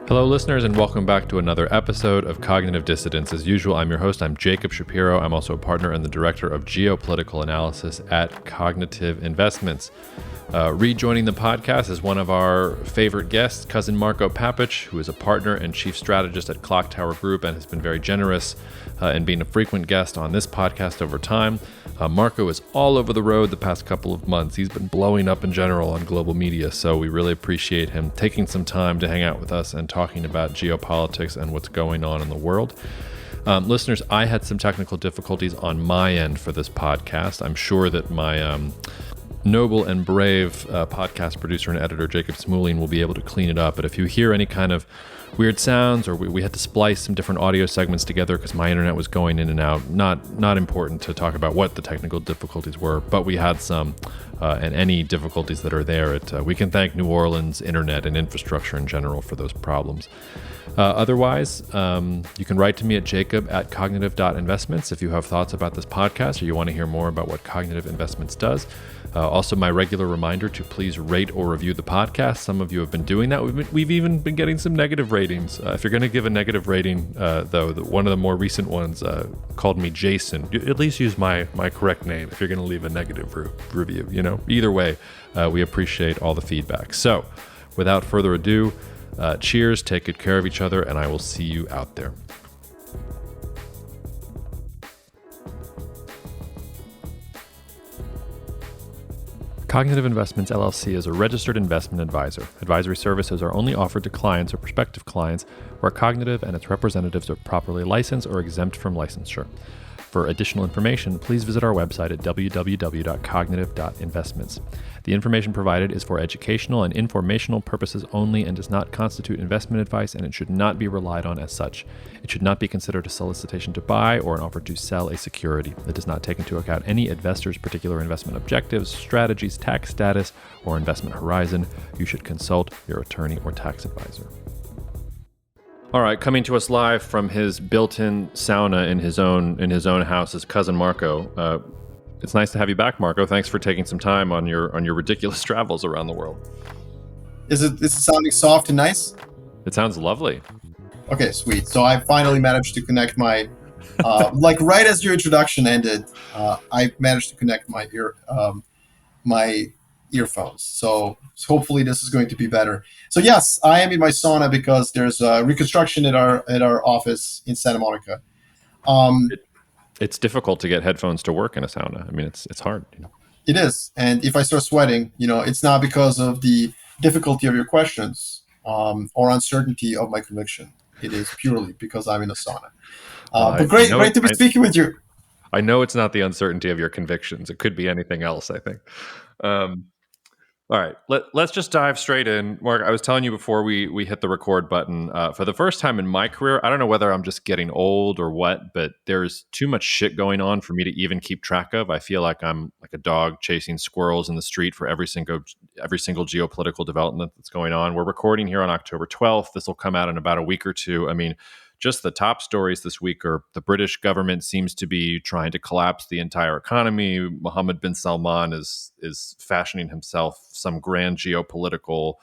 Hello, listeners, and welcome back to another episode of Cognitive Dissidence. As usual, I'm your host. I'm Jacob Shapiro. I'm also a partner and the director of geopolitical analysis at Cognitive Investments. Rejoining the podcast is one of our favorite guests, cousin Marko Papic, who is a partner and chief strategist at Clock Tower Group and has been very generous in being a frequent guest on this podcast over time. Marko is all over the road the past couple of months. He's been blowing up in general on global media, so we really appreciate him taking some time to hang out with us and talking about geopolitics and what's going on in the world. Listeners, I had some technical difficulties on my end for this podcast. I'm sure that my noble and brave podcast producer and editor, Jacob Smoolin, will be able to clean it up. But if you hear any kind of weird sounds, or we had to splice some different audio segments together because my internet was going in and out, not important to talk about what the technical difficulties were, but we had some, and any difficulties that are there, we can thank New Orleans internet and infrastructure in general for those problems. Otherwise, you can write to me at jacob@cognitive.investments if you have thoughts about this podcast or you want to hear more about what Cognitive Investments does. Also, my regular reminder to please rate or review the podcast. Some of you have been doing that. We've even been getting some negative ratings. If you're going to give a negative rating, though, one of the more recent ones called me Jason. At least use my correct name if you're going to leave a negative review. Either way, we appreciate all the feedback. So, without further ado, cheers, take good care of each other, and I will see you out there. Cognitive Investments LLC is a registered investment advisor. Advisory services are only offered to clients or prospective clients where Cognitive and its representatives are properly licensed or exempt from licensure. For additional information, please visit our website at www.cognitive.investments. The information provided is for educational and informational purposes only and does not constitute investment advice, and it should not be relied on as such. It should not be considered a solicitation to buy or an offer to sell a security. It does not take into account any investor's particular investment objectives, strategies, tax status, or investment horizon. You should consult your attorney or tax advisor. All right, coming to us live from his built-in sauna in his own house is cousin Marko. It's nice to have you back, Marko. Thanks for taking some time on your ridiculous travels around the world. Is it sounding soft and nice? It sounds lovely. Okay, sweet. So I finally managed to connect my, right as your introduction ended, I managed to connect my earphones. So hopefully this is going to be better. So yes, I am in my sauna because there's reconstruction at our office in Santa Monica. It's difficult to get headphones to work in a sauna. I mean, it's hard. It is, and if I start sweating, it's not because of the difficulty of your questions or uncertainty of my conviction. It is purely because I'm in a sauna. But great to be speaking with you. I know it's not the uncertainty of your convictions. It could be anything else, I think. All right, let's just dive straight in. Mark, I was telling you before we hit the record button, for the first time in my career, I don't know whether I'm just getting old or what, but there's too much shit going on for me to even keep track of. I feel like I'm like a dog chasing squirrels in the street for every single geopolitical development that's going on. We're recording here on October 12th. This will come out in about a week or two. I mean, just the top stories this week are the British government seems to be trying to collapse the entire economy. Mohammed bin Salman is fashioning himself some grand geopolitical,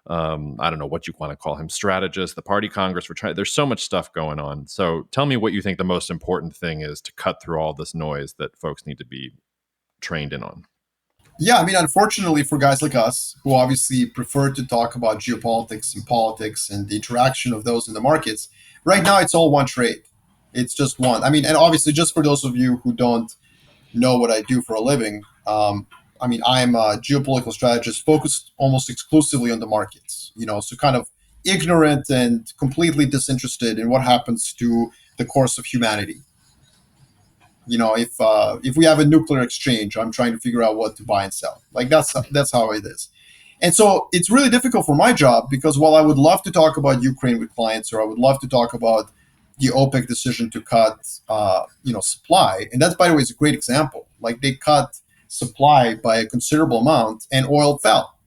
I don't know what you want to call him, strategist. The party Congress, there's so much stuff going on. So tell me what you think the most important thing is to cut through all this noise that folks need to be trained in on. Yeah, I mean, unfortunately for guys like us, who obviously prefer to talk about geopolitics and politics and the interaction of those in the markets, right now it's all one trade. It's just one. I mean, and obviously just for those of you who don't know what I do for a living, I'm a geopolitical strategist focused almost exclusively on the markets, so kind of ignorant and completely disinterested in what happens to the course of humanity. If we have a nuclear exchange, I'm trying to figure out what to buy and sell. Like that's how it is. And so it's really difficult for my job because while I would love to talk about Ukraine with clients, or I would love to talk about the OPEC decision to cut, supply, and that's, by the way, is a great example. Like they cut supply by a considerable amount and oil fell.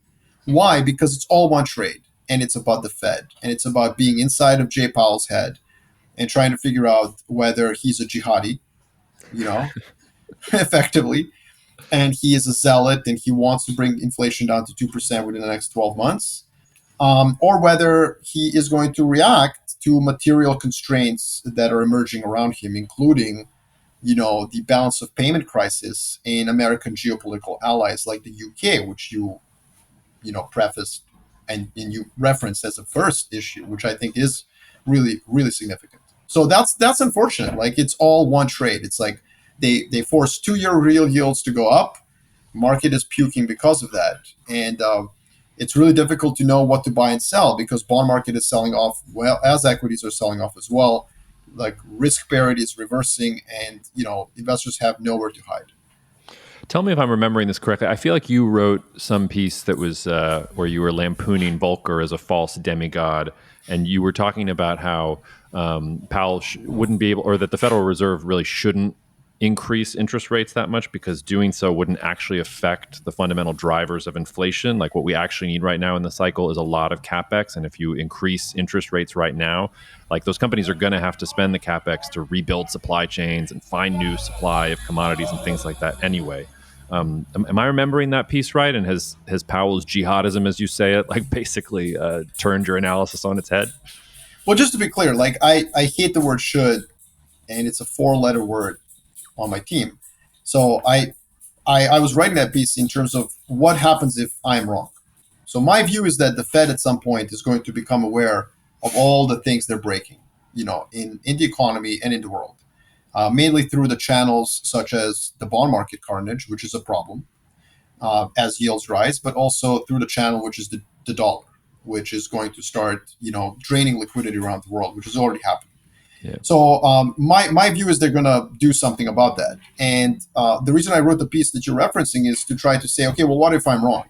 Why? Because it's all one trade, and it's about the Fed, and it's about being inside of Jay Powell's head and trying to figure out whether he's a jihadi, effectively, and he is a zealot and he wants to bring inflation down to 2% within the next 12 months, or whether he is going to react to material constraints that are emerging around him, including, the balance of payment crisis in American geopolitical allies like the UK, which you prefaced and you referenced as a first issue, which I think is really, really significant. So that's unfortunate. Like, it's all one trade. It's like they force 2-year real yields to go up. Market is puking because of that, and it's really difficult to know what to buy and sell because bond market is selling off well as equities are selling off as well. Like, risk parity is reversing, and investors have nowhere to hide. Tell me if I'm remembering this correctly. I feel like you wrote some piece that was where you were lampooning Volcker as a false demigod, and you were talking about how Powell wouldn't be able, or that the Federal Reserve really shouldn't increase interest rates that much because doing so wouldn't actually affect the fundamental drivers of inflation. Like, what we actually need right now in the cycle is a lot of capex, and if you increase interest rates right now, like, those companies are going to have to spend the capex to rebuild supply chains and find new supply of commodities and things like that anyway. Am I remembering that piece right? And has Powell's jihadism, as you say it, like, basically turned your analysis on its head? Well, just to be clear, like, I hate the word should, and it's a 4-letter word on my team. So I was writing that piece in terms of what happens if I'm wrong. So my view is that the Fed at some point is going to become aware of all the things they're breaking, in the economy and in the world, mainly through the channels such as the bond market carnage, which is a problem as yields rise, but also through the channel which is the dollar, which is going to start, draining liquidity around the world, which has already happened. Yeah. So my view is they're going to do something about that. And the reason I wrote the piece that you're referencing is to try to say, okay, well, what if I'm wrong?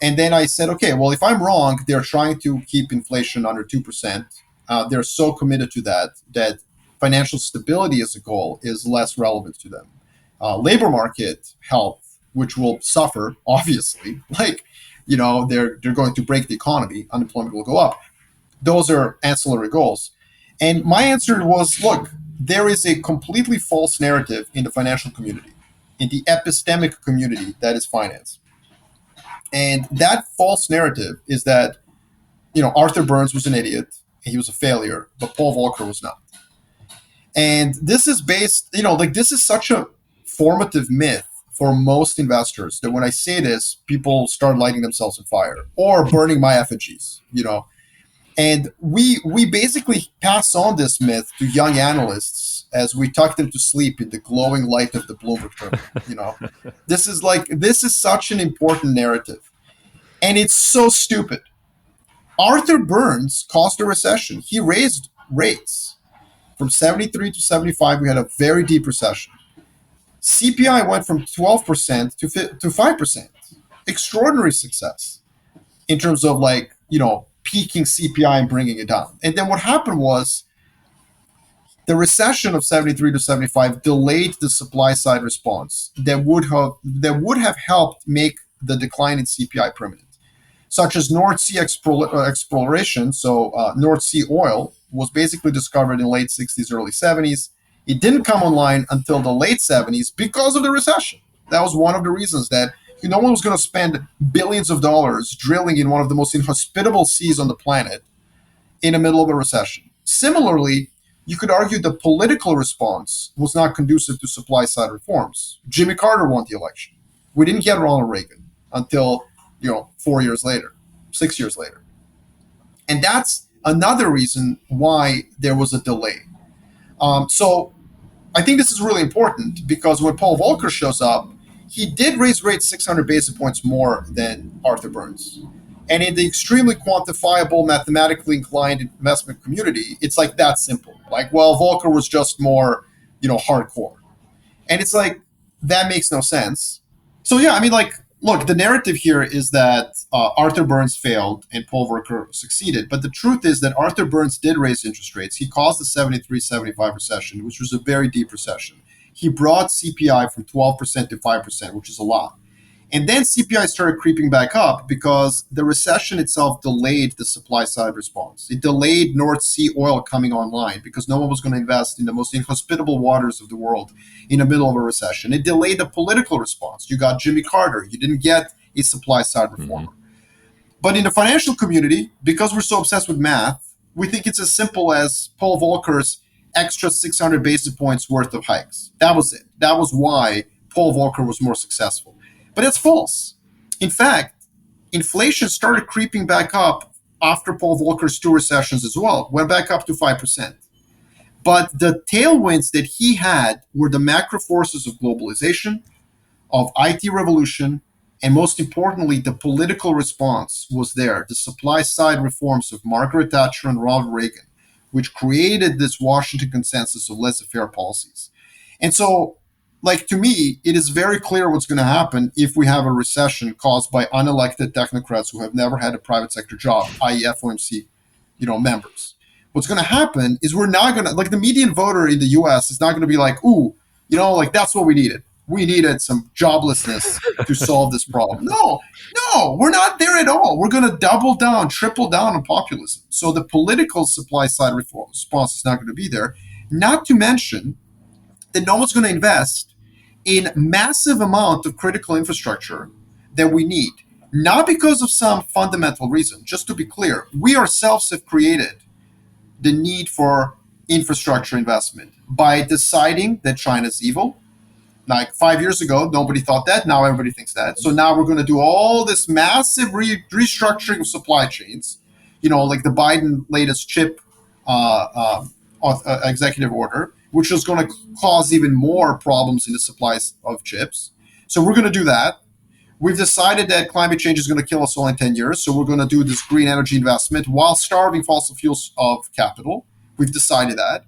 And then I said, okay, well, if I'm wrong, they're trying to keep inflation under 2%. They're so committed to that financial stability as a goal is less relevant to them. Labor market health, which will suffer, obviously, like, they're going to break the economy, unemployment will go up. Those are ancillary goals. And my answer was, look, there is a completely false narrative in the financial community, in the epistemic community that is finance. And that false narrative is that, Arthur Burns was an idiot, he was a failure, but Paul Volcker was not. And this is based, this is such a formative myth for most investors that when I say this, people start lighting themselves on fire or burning my effigies, And we basically pass on this myth to young analysts as we tuck them to sleep in the glowing light of the Bloomberg terminal. This is such an important narrative, and it's so stupid. Arthur Burns caused a recession. He raised rates from 73 to 75. We had a very deep recession. CPI went from 12% to 5%. Extraordinary success in terms of peaking CPI and bringing it down. And then what happened was the recession of 73 to 75 delayed the supply side response that would have helped make the decline in CPI permanent, such as North Sea exploration. So North Sea oil was basically discovered in late 60s, early 70s. It didn't come online until the late 70s because of the recession. That was one of the reasons that no one was going to spend billions of dollars drilling in one of the most inhospitable seas on the planet in the middle of a recession. Similarly, you could argue the political response was not conducive to supply side reforms. Jimmy Carter won the election. We didn't get Ronald Reagan until 4 years later, 6 years later. And that's another reason why there was a delay. So I think this is really important because when Paul Volcker shows up, he did raise rates 600 basis points more than Arthur Burns. And in the extremely quantifiable, mathematically inclined investment community, it's like that simple. Like, well, Volcker was just more, hardcore. And it's like, that makes no sense. So yeah, look, the narrative here is that Arthur Burns failed and Paul Volcker succeeded. But the truth is that Arthur Burns did raise interest rates. He caused the 73-75 recession, which was a very deep recession. He brought CPI from 12% to 5%, which is a lot. And then CPI started creeping back up because the recession itself delayed the supply side response. It delayed North Sea oil coming online because no one was going to invest in the most inhospitable waters of the world in the middle of a recession. It delayed the political response. You got Jimmy Carter. You didn't get a supply side reformer. But in the financial community, because we're so obsessed with math, we think it's as simple as Paul Volcker's extra 600 basis points worth of hikes. That was it. That was why Paul Volcker was more successful. But it's false. In fact, inflation started creeping back up after Paul Volcker's two recessions as well, went back up to 5%. But the tailwinds that he had were the macro forces of globalization, of IT revolution, and most importantly, the political response was there. The supply side reforms of Margaret Thatcher and Ronald Reagan, which created this Washington consensus of laissez-faire policies. And so, like, to me, it is very clear what's going to happen if we have a recession caused by unelected technocrats who have never had a private sector job, i.e. FOMC, members. What's going to happen is we're not going to, like, the median voter in the US is not going to be like, ooh, like, that's what we needed. We needed some joblessness to solve this problem. No, we're not there at all. We're going to double down, triple down on populism. So the political supply side response is not going to be there. Not to mention that no one's going to invest in massive amount of critical infrastructure that we need. Not because of some fundamental reason. Just to be clear, we ourselves have created the need for infrastructure investment by deciding that China's evil. Like 5 years ago, nobody thought that. Now everybody thinks that. So now we're going to do all this massive restructuring of supply chains, like the Biden latest chip executive order, which is going to cause even more problems in the supplies of chips. So we're going to do that. We've decided that climate change is going to kill us all in 10 years. So we're going to do this green energy investment while starving fossil fuels of capital. We've decided that.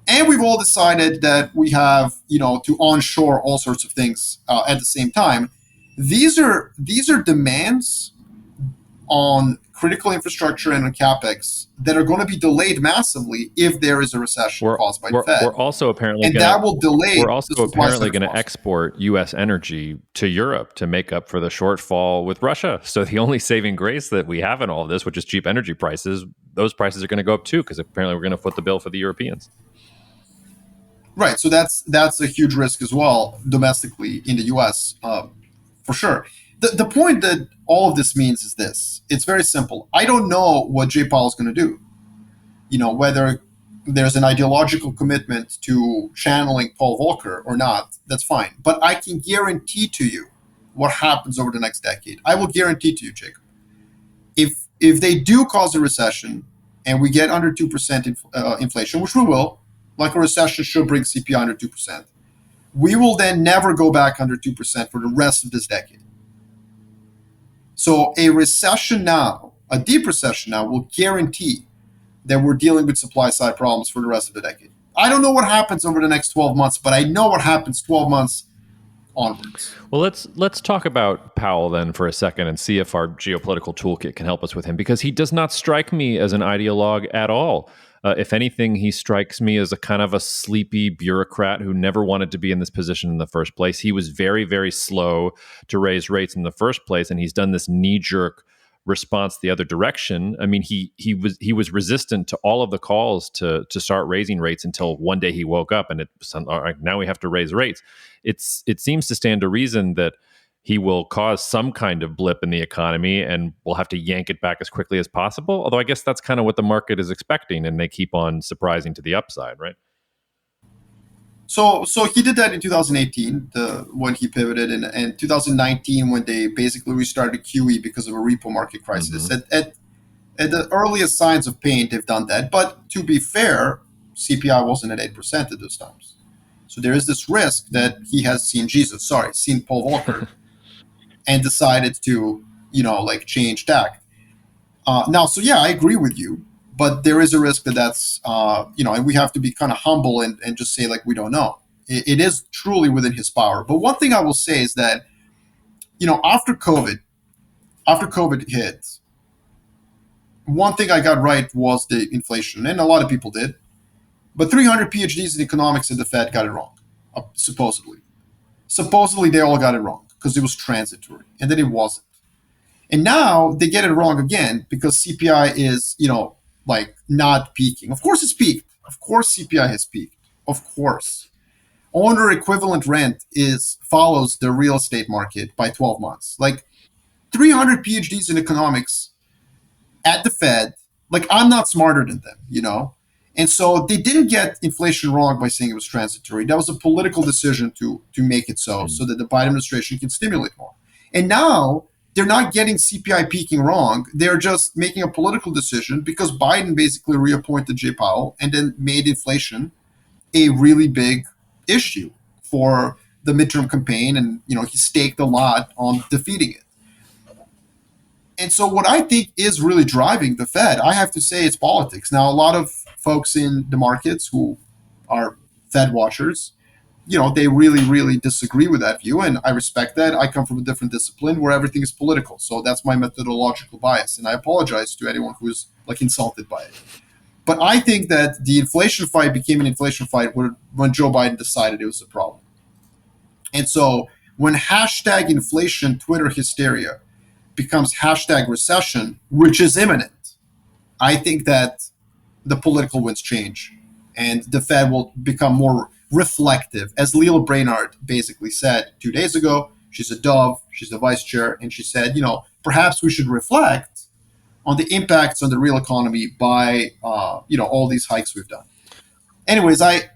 And we've all decided that we have, to onshore all sorts of things at the same time. These are demands on critical infrastructure and on capex that are going to be delayed massively if there is a recession caused by the Fed. We're also apparently that will delay. We're also apparently going to export U.S. energy to Europe to make up for the shortfall with Russia. So the only saving grace that we have in all of this, which is cheap energy prices, those prices are going to go up too, because apparently we're going to foot the bill for the Europeans. Right. So that's a huge risk as well domestically in the U.S. For sure. The point that all of this means is this. It's very simple. I don't know what Jay Powell is going to do. Whether there's an ideological commitment to channeling Paul Volcker or not, that's fine. But I can guarantee to you what happens over the next decade. I will guarantee to you, Jacob. If they do cause a recession and we get under 2% inflation, which we will, like a recession should bring CPI under 2%, we will then never go back under 2% for the rest of this decade. So a recession now, a deep recession now, will guarantee that we're dealing with supply side problems for the rest of the decade. I don't know what happens over the next 12 months, but I know what happens 12 months onwards. Well, let's talk about Powell then for a second and see if our geopolitical toolkit can help us with him, because he does not strike me as an ideologue at all. If anything, he strikes me as a kind of a sleepy bureaucrat who never wanted to be in this position in the first place. He was very, very slow to raise rates in the first place, and he's done this knee-jerk response the other direction. I mean, he was resistant to all of the calls to start raising rates until one day he woke up and all right, now we have to raise rates. It seems to stand to reason that he will cause some kind of blip in the economy and we'll have to yank it back as quickly as possible. Although I guess that's kind of what the market is expecting, and they keep on surprising to the upside, right? So he did that in 2018 when he pivoted, and 2019 when they basically restarted QE because of a repo market crisis. Mm-hmm. At the earliest signs of pain, they've done that. But to be fair, CPI wasn't at 8% at those times. So there is this risk that he has seen Paul Volcker, and decided to, change tack. Now, so yeah, I agree with you, but there is a risk that's, and we have to be kind of humble and just say, like, we don't know. It is truly within his power. But one thing I will say is that, after COVID hit, one thing I got right was the inflation, and a lot of people did. But 300 PhDs in economics at the Fed got it wrong, supposedly. Supposedly, they all got it wrong because it was transitory, and then it wasn't. And now they get it wrong again because CPI is, not peaking. Of course it's peaked. Of course CPI has peaked. Of course. Owner equivalent rent follows the real estate market by 12 months. Like 300 PhDs in economics at the Fed, like I'm not smarter than them, you know? And so they didn't get inflation wrong by saying it was transitory. That was a political decision to make it so that the Biden administration can stimulate more. And now they're not getting CPI peaking wrong. They're just making a political decision because Biden basically reappointed Jay Powell and then made inflation a really big issue for the midterm campaign. And, you know, he staked a lot on defeating it. And so what I think is really driving the Fed, I have to say it's politics. Now, a lot of folks in the markets who are Fed watchers, you know, they really, really disagree with that view. And I respect that. I come from a different discipline where everything is political. So that's my methodological bias. And I apologize to anyone who is like insulted by it. But I think that the inflation fight became an inflation fight when Joe Biden decided it was a problem. And so when hashtag inflation Twitter hysteria becomes hashtag recession, which is imminent, I think that the political winds change and the Fed will become more reflective. As Leila Brainard basically said 2 days ago, she's a dove, she's the vice chair, and she said, you know, perhaps we should reflect on the impacts on the real economy by, you know, all these hikes we've done. Anyways, I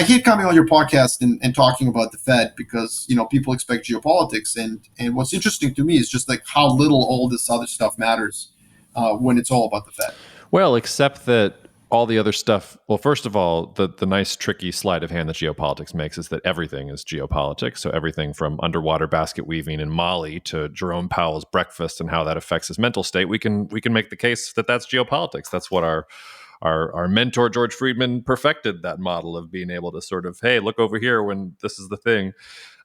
hate coming on your podcast and talking about the Fed because, you know, people expect geopolitics. And what's interesting to me is just like how little all this other stuff matters when it's all about the Fed. Well, except that all the other stuff, well, first of all, the nice tricky sleight of hand that geopolitics makes is that everything is geopolitics. So everything from underwater basket weaving in Mali to Jerome Powell's breakfast and how that affects his mental state, we can make the case that that's geopolitics. That's what our mentor George Friedman perfected, that model of being able to sort of, hey, look over here when this is the thing.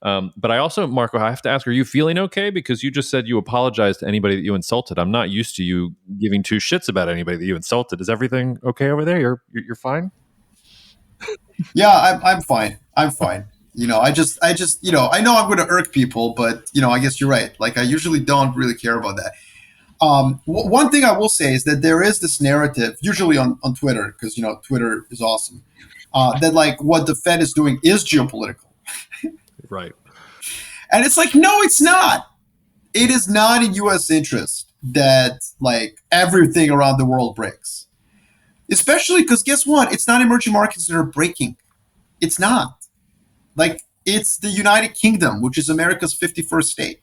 But I also, Marko, I have to ask, are you feeling okay? Because you just said you apologized to anybody that you insulted. I'm not used to you giving two shits about anybody that you insulted. Is everything okay over there? You're fine? Yeah, I'm fine. I'm fine. You know, I just, you know, I know I'm going to irk people, but, you know, I guess you're right. Like, I usually don't really care about that. One thing I will say is that there is this narrative, usually on Twitter, because, you know, Twitter is awesome, that like what the Fed is doing is geopolitical. Right. And it's like, no, it's not. It is not in U.S. interest that like everything around the world breaks. Especially because guess what? It's not emerging markets that are breaking. It's not. Like, it's the United Kingdom, which is America's 51st state.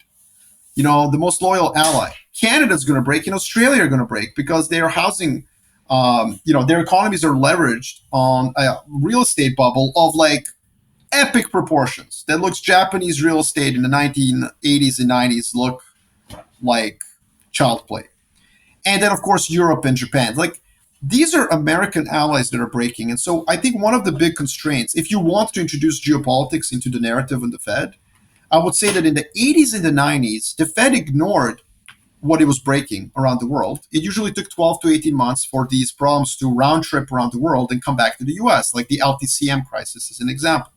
You know, the most loyal ally. Canada's going to break and Australia are going to break because their housing, you know, their economies are leveraged on a real estate bubble of like epic proportions that looks Japanese real estate in the 1980s and 90s look like child play. And then, of course, Europe and Japan. Like, these are American allies that are breaking. And so I think one of the big constraints, if you want to introduce geopolitics into the narrative in the Fed, I would say that in the 80s and the 90s, the Fed ignored what it was breaking around the world. It usually took 12 to 18 months for these problems to round trip around the world and come back to the US, like the LTCM crisis is an example.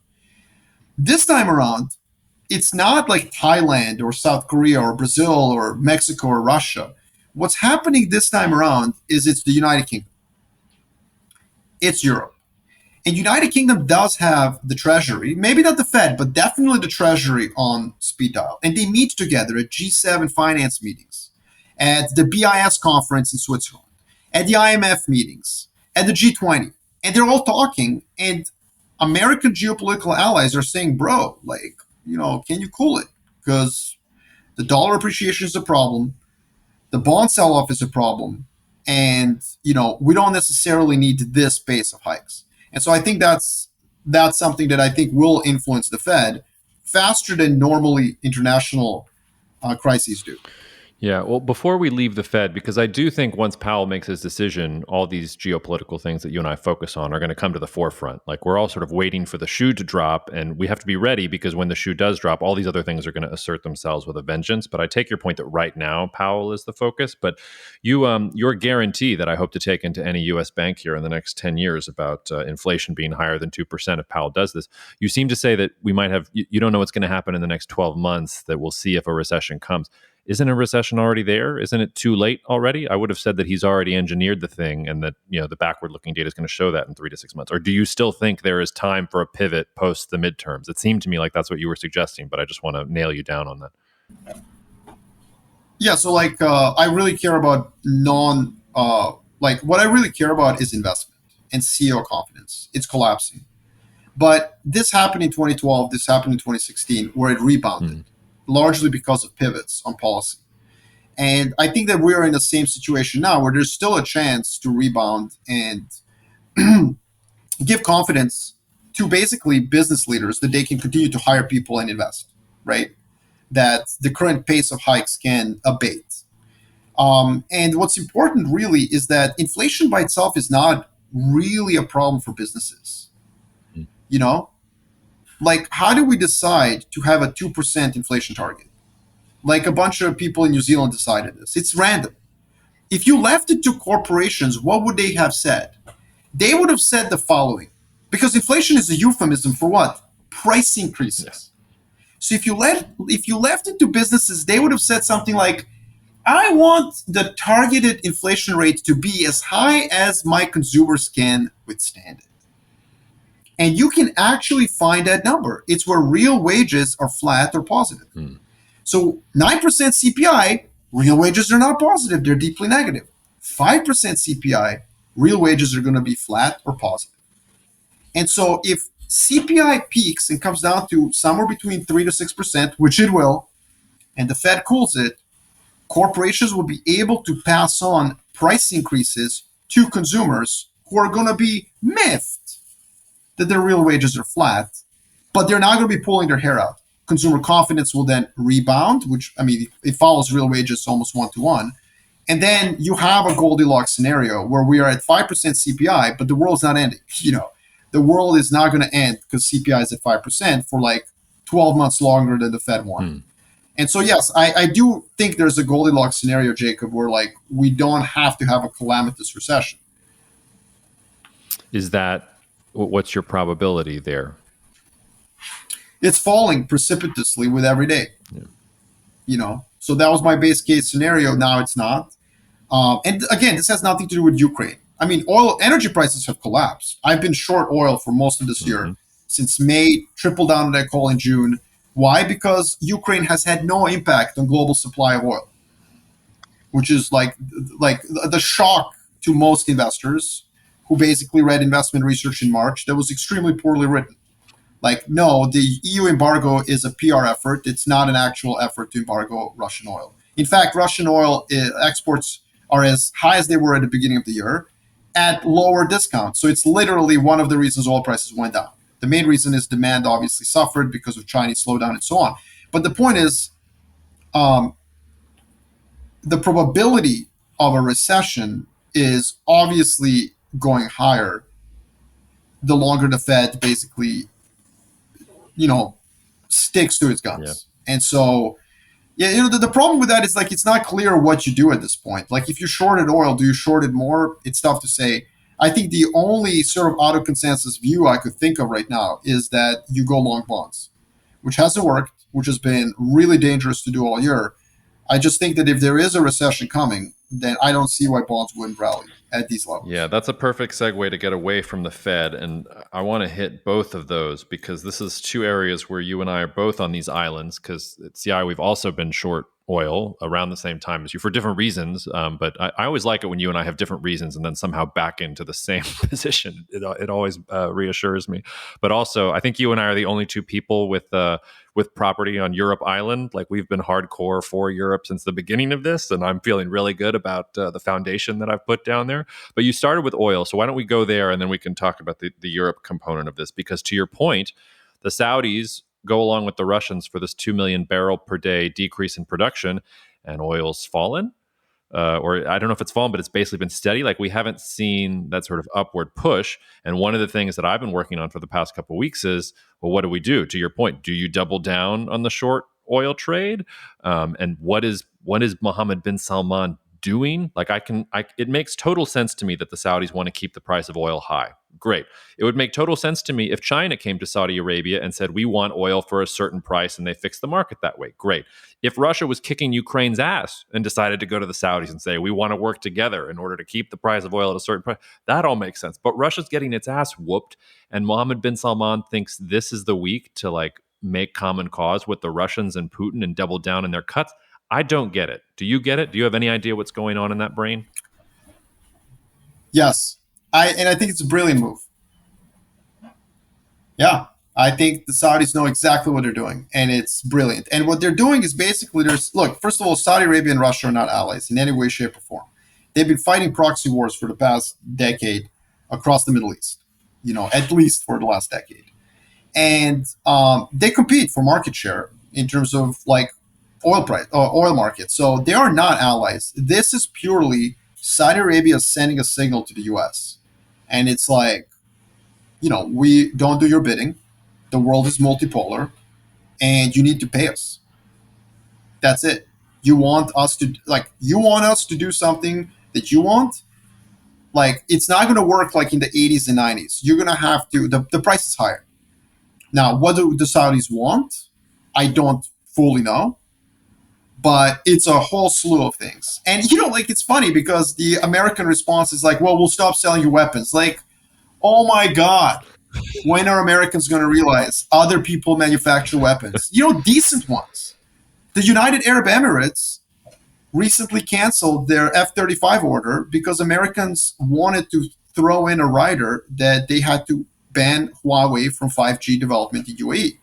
This time around, it's not like Thailand or South Korea or Brazil or Mexico or Russia. What's happening this time around is it's the United Kingdom. It's Europe. And United Kingdom does have the Treasury, maybe not the Fed, but definitely the Treasury on speed dial. And they meet together at G7 finance meetings, at the BIS conference in Switzerland, at the IMF meetings, at the G20. And they're all talking. And American geopolitical allies are saying, bro, like, you know, can you cool it? Because the dollar appreciation is a problem. The bond sell-off is a problem. And, you know, we don't necessarily need this pace of hikes. And so I think that's something that I think will influence the Fed faster than normally international crises do. Yeah, well, before we leave the Fed, because I do think once Powell makes his decision, all these geopolitical things that you and I focus on are going to come to the forefront. Like, we're all sort of waiting for the shoe to drop, and we have to be ready because when the shoe does drop, all these other things are going to assert themselves with a vengeance. But I take your point that right now Powell is the focus. But your guarantee that I hope to take into any U.S. bank here in the next 10 years about inflation being higher than 2% if Powell does this, you seem to say that we might have, you don't know what's going to happen in the next 12 months, that we'll see if a recession comes. Isn't a recession already there? Isn't it too late already? I would have said that he's already engineered the thing and that, you know, the backward-looking data is going to show that in 3 to 6 months. Or do you still think there is time for a pivot post the midterms? It seemed to me like that's what you were suggesting, but I just want to nail you down on that. Yeah, so like I really care about like what I really care about is investment and CEO confidence. It's collapsing. But this happened in 2012, this happened in 2016, where it rebounded, largely because of pivots on policy. And I think that we're in the same situation now where there's still a chance to rebound and give confidence to basically business leaders that they can continue to hire people and invest, right? That the current pace of hikes can abate. And what's important really is that inflation by itself is not really a problem for businesses. You know, like how do we decide to have a 2% inflation target? Like a bunch of people in New Zealand decided this. It's random. If you left it to corporations, what would they have said? They would have said the following, because inflation is a euphemism for what? Price increases. Yes. So if you left it to businesses, they would have said something like, I want the targeted inflation rate to be as high as my consumers can withstand it. And you can actually find that number. It's where real wages are flat or positive. So 9% CPI, real wages are not positive, they're deeply negative. 5% CPI, real wages are going to be flat or positive. And so if CPI peaks and comes down to somewhere between 3 to 6%, which it will, and the Fed cools it, corporations will be able to pass on price increases to consumers who are going to be miffed that their real wages are flat, but they're not going to be pulling their hair out. Consumer confidence will then rebound, which, I mean, it follows real wages almost one-to-one. And then you have a Goldilocks scenario where we are at 5% CPI, but the world's not ending. You know, the world is not going to end because CPI is at 5% for like 12 months longer than the Fed wanted. And so, yes, I do think there's a Goldilocks scenario, Jacob, where like we don't have to have a calamitous recession. Is that, what's your probability there? It's falling precipitously with every day. You know, so that was my base case scenario. Now it's not. And again, this has nothing to do with Ukraine. I mean, energy prices have collapsed. I've been short oil for most of this year, since May, triple down on that call in June. Why? Because Ukraine has had no impact on global supply of oil, which is like the shock to most investors who basically read investment research in March that was extremely poorly written. Like, no, the EU embargo is a PR effort. It's not an actual effort to embargo Russian oil. In fact, Russian oil exports are as high as they were at the beginning of the year at lower discounts. So it's literally one of the reasons oil prices went down. The main reason is demand obviously suffered because of Chinese slowdown and so on. But the point is, the probability of a recession is obviously going higher the longer the Fed basically, you know, sticks to its guns. And so, yeah, you know, the problem with that is like it's not clear what you do at this point. Like if you shorted oil, do you short it more? It's tough to say. I think the only sort of out of consensus view I could think of right now is that you go long bonds, which hasn't worked, which has been really dangerous to do all year. I just think that if there is a recession coming, then I don't see why bonds wouldn't rally at these levels. Yeah, that's a perfect segue to get away from the Fed. And I want to hit both of those because this is two areas where you and I are both on these islands because at CI, we've also been short oil around the same time as you for different reasons. But I always like it when you and I have different reasons and then somehow back into the same position. It always reassures me. But also, I think you and I are the only two people with property on Europe Island. Like we've been hardcore for Europe since the beginning of this, and I'm feeling really good about the foundation that I've put down there. But you started with oil, so why don't we go there and then we can talk about the Europe component of this? Because to your point, the Saudis go along with the Russians for this 2 million barrel per day decrease in production, and oil's fallen. Or I don't know if it's fallen, but it's basically been steady. Like we haven't seen that sort of upward push. And one of the things that I've been working on for the past couple of weeks is, well, what do we do? To your point, do you double down on the short oil trade? And what is Mohammed bin Salman doing? Like it makes total sense to me that the Saudis want to keep the price of oil high. Great. It would make total sense to me if China came to Saudi Arabia and said, we want oil for a certain price and they fix the market that way. Great. If Russia was kicking Ukraine's ass and decided to go to the Saudis and say, we want to work together in order to keep the price of oil at a certain price, that all makes sense. But Russia's getting its ass whooped and Mohammed bin Salman thinks this is the week to like make common cause with the Russians and Putin and double down in their cuts. I don't get it. Do you get it? Do you have any idea what's going on in that brain? Yes, I think it's a brilliant move. Yeah, I think the Saudis know exactly what they're doing, and it's brilliant. And what they're doing is basically there's look. First of all, Saudi Arabia and Russia are not allies in any way, shape, or form. They've been fighting proxy wars for the past decade across the Middle East. At least for the last decade, and they compete for market share in terms of like oil market. So they are not allies. This is purely Saudi Arabia sending a signal to the U.S. And it's like, we don't do your bidding. The world is multipolar, and you need to pay us. That's it. You want us to do something that you want. Like, it's not going to work like in the 80s and 90s. You're going to have to. The price is higher. Now, what do the Saudis want? I don't fully know, but it's a whole slew of things. And it's funny because the American response is like, "Well, we'll stop selling you weapons." Like, oh my God, when are Americans going to realize other people manufacture weapons? Decent ones. The United Arab Emirates recently canceled their F-35 order because Americans wanted to throw in a rider that they had to ban Huawei from 5G development in UAE.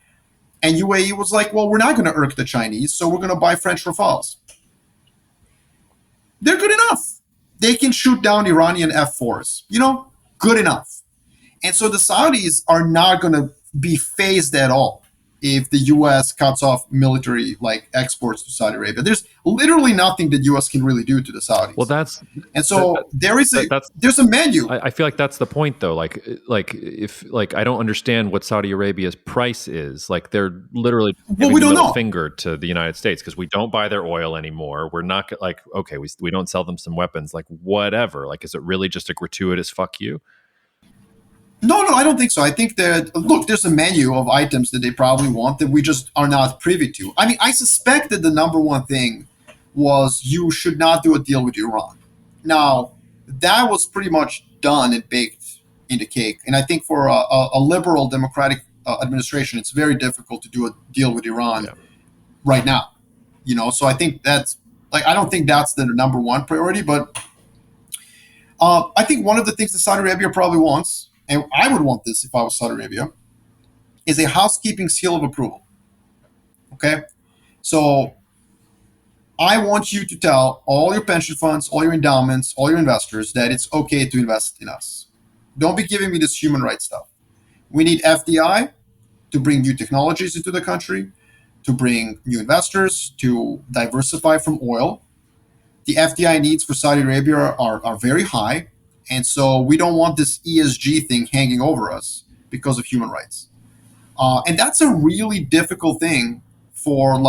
And UAE was like, well, we're not going to irk the Chinese, so we're going to buy French Rafales. They're good enough. They can shoot down Iranian F-4s. Good enough. And so the Saudis are not going to be phased at all if the U.S. cuts off military exports to Saudi Arabia. There's literally nothing that U.S. can really do to the Saudis. Well, there's a menu. I feel like that's the point, though. If I don't understand what Saudi Arabia's price is. Like, they're literally giving the middle finger to the United States because we don't buy their oil anymore. We're not okay. We don't sell them some weapons. Like, whatever. Like, is it really just a gratuitous fuck you? No, I don't think so. I think that, look, there's a menu of items that they probably want that we just are not privy to. I mean, I suspect that the number one thing was you should not do a deal with Iran. Now, that was pretty much done and baked in the cake. And I think for a liberal democratic administration, it's very difficult to do a deal with Iran right now. So I think that's, I don't think that's the number one priority, but I think one of the things that Saudi Arabia probably wants, and I would want this if I was Saudi Arabia, is a housekeeping seal of approval. Okay? So I want you to tell all your pension funds, all your endowments, all your investors that it's okay to invest in us. Don't be giving me this human rights stuff. We need FDI to bring new technologies into the country, to bring new investors, to diversify from oil. The FDI needs for Saudi Arabia are very high. And so we don't want this ESG thing hanging over us because of human rights. And that's a really difficult thing for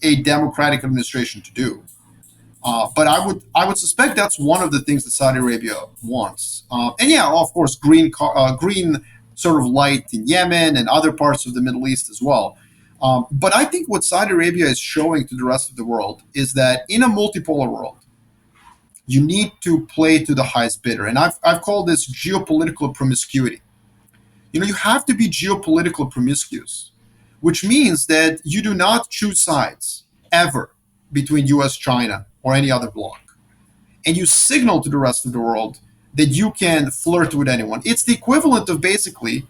a democratic administration to do. But I would suspect that's one of the things that Saudi Arabia wants. And yeah, of course, green sort of light in Yemen and other parts of the Middle East as well. But I think what Saudi Arabia is showing to the rest of the world is that in a multipolar world, you need to play to the highest bidder. And I've called this geopolitical promiscuity. You have to be geopolitical promiscuous, which means that you do not choose sides ever between US, China, or any other bloc. And you signal to the rest of the world that you can flirt with anyone. It's the equivalent of basically,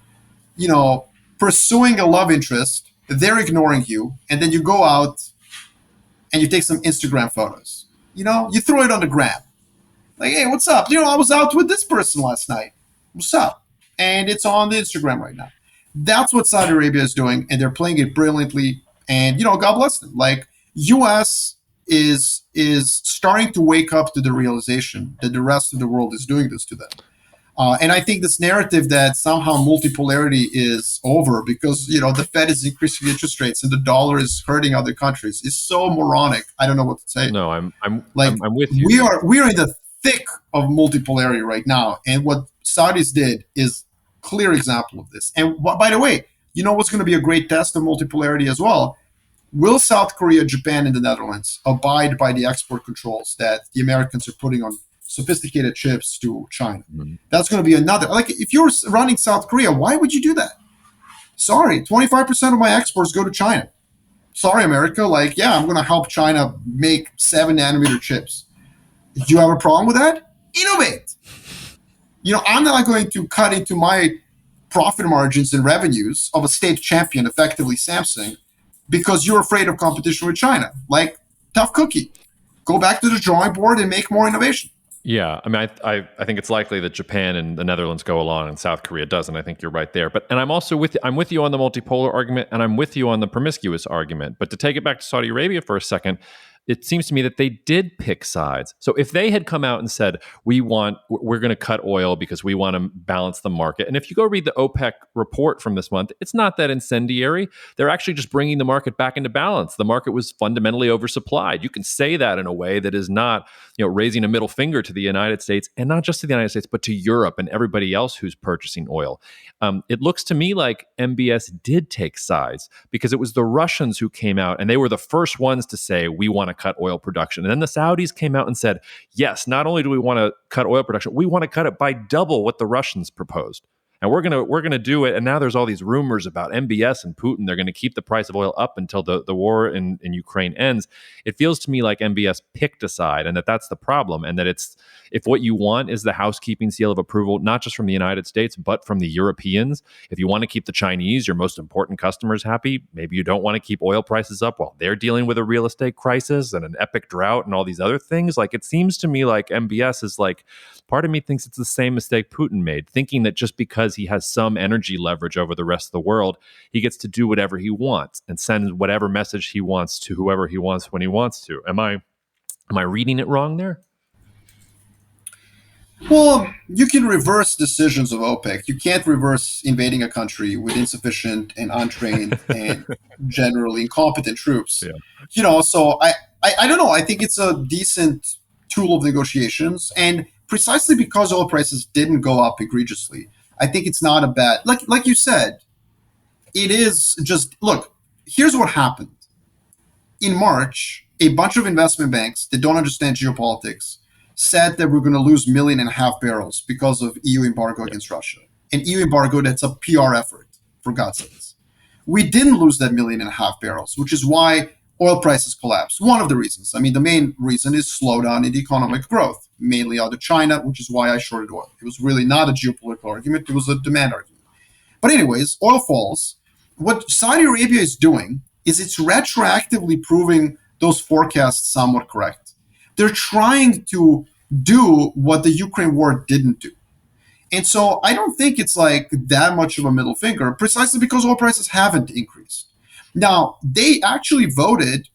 pursuing a love interest, they're ignoring you, and then you go out and you take some Instagram photos. You throw it on the gram. Like, hey, what's up? I was out with this person last night. What's up? And it's on the Instagram right now. That's what Saudi Arabia is doing, and they're playing it brilliantly. And, God bless them. U.S. is starting to wake up to the realization that the rest of the world is doing this to them. And I think this narrative that somehow multipolarity is over because, the Fed is increasing interest rates and the dollar is hurting other countries is so moronic. I don't know what to say. No, I'm with you. We are in the thick of multipolarity right now. And what Saudis did is clear example of this. And by the way, what's going to be a great test of multipolarity as well? Will South Korea, Japan, and the Netherlands abide by the export controls that the Americans are putting on sophisticated chips to China? Mm-hmm. That's going to be another. If you're running South Korea, why would you do that? Sorry, 25% of my exports go to China. Sorry, America. I'm going to help China make 7 nanometer chips. Do you have a problem with that? Innovate. I'm not going to cut into my profit margins and revenues of a state champion, effectively Samsung, because you're afraid of competition with China. Like, tough cookie. Go back to the drawing board and make more innovation. Yeah, I mean, I think it's likely that Japan and the Netherlands go along, and South Korea doesn't. I think you're right there. And I'm also with you on the multipolar argument, and I'm with you on the promiscuous argument. But to take it back to Saudi Arabia for a second, it seems to me that they did pick sides. So if they had come out and said we're going to cut oil because we want to balance the market, and if you go read the OPEC report from this month, it's not that incendiary. They're actually just bringing the market back into balance. The market was fundamentally oversupplied. You can say that in a way that is not, raising a middle finger to the United States, and not just to the United States, but to Europe and everybody else who's purchasing oil. It looks to me like MBS did take sides because it was the Russians who came out, and they were the first ones to say we want to cut oil production. And then the Saudis came out and said, yes, not only do we want to cut oil production, we want to cut it by double what the Russians proposed. And we're gonna do it. And now there's all these rumors about MBS and Putin. They're going to keep the price of oil up until the war in Ukraine ends. It feels to me like MBS picked a side, and that's the problem. And that if what you want is the housekeeping seal of approval, not just from the United States, but from the Europeans, if you want to keep the Chinese, your most important customers, happy, maybe you don't want to keep oil prices up while they're dealing with a real estate crisis and an epic drought and all these other things. Like, it seems to me like MBS is like, part of me thinks it's the same mistake Putin made, thinking that just because he has some energy leverage over the rest of the world, he gets to do whatever he wants and send whatever message he wants to whoever he wants when he wants to. Am I reading it wrong there? Well, you can reverse decisions of OPEC. You can't reverse invading a country with insufficient and untrained and generally incompetent troops. Yeah. So I don't know. I think it's a decent tool of negotiations. And precisely because oil prices didn't go up egregiously, I think it's not a bad, like you said, it is just, look, here's what happened. In March, a bunch of investment banks that don't understand geopolitics said that we're going to lose 1.5 million barrels because of EU embargo against Russia. An EU embargo that's a PR effort, for God's sakes. We didn't lose that 1.5 million barrels, which is why oil prices collapsed. One of the reasons. I mean, the main reason is slowdown in economic growth, mainly out of China, which is why I shorted oil. It was really not a geopolitical argument. It was a demand argument. But anyways, oil falls. What Saudi Arabia is doing is it's retroactively proving those forecasts somewhat correct. They're trying to do what the Ukraine war didn't do. And so I don't think it's like that much of a middle finger, precisely because oil prices haven't increased. Now, they actually voted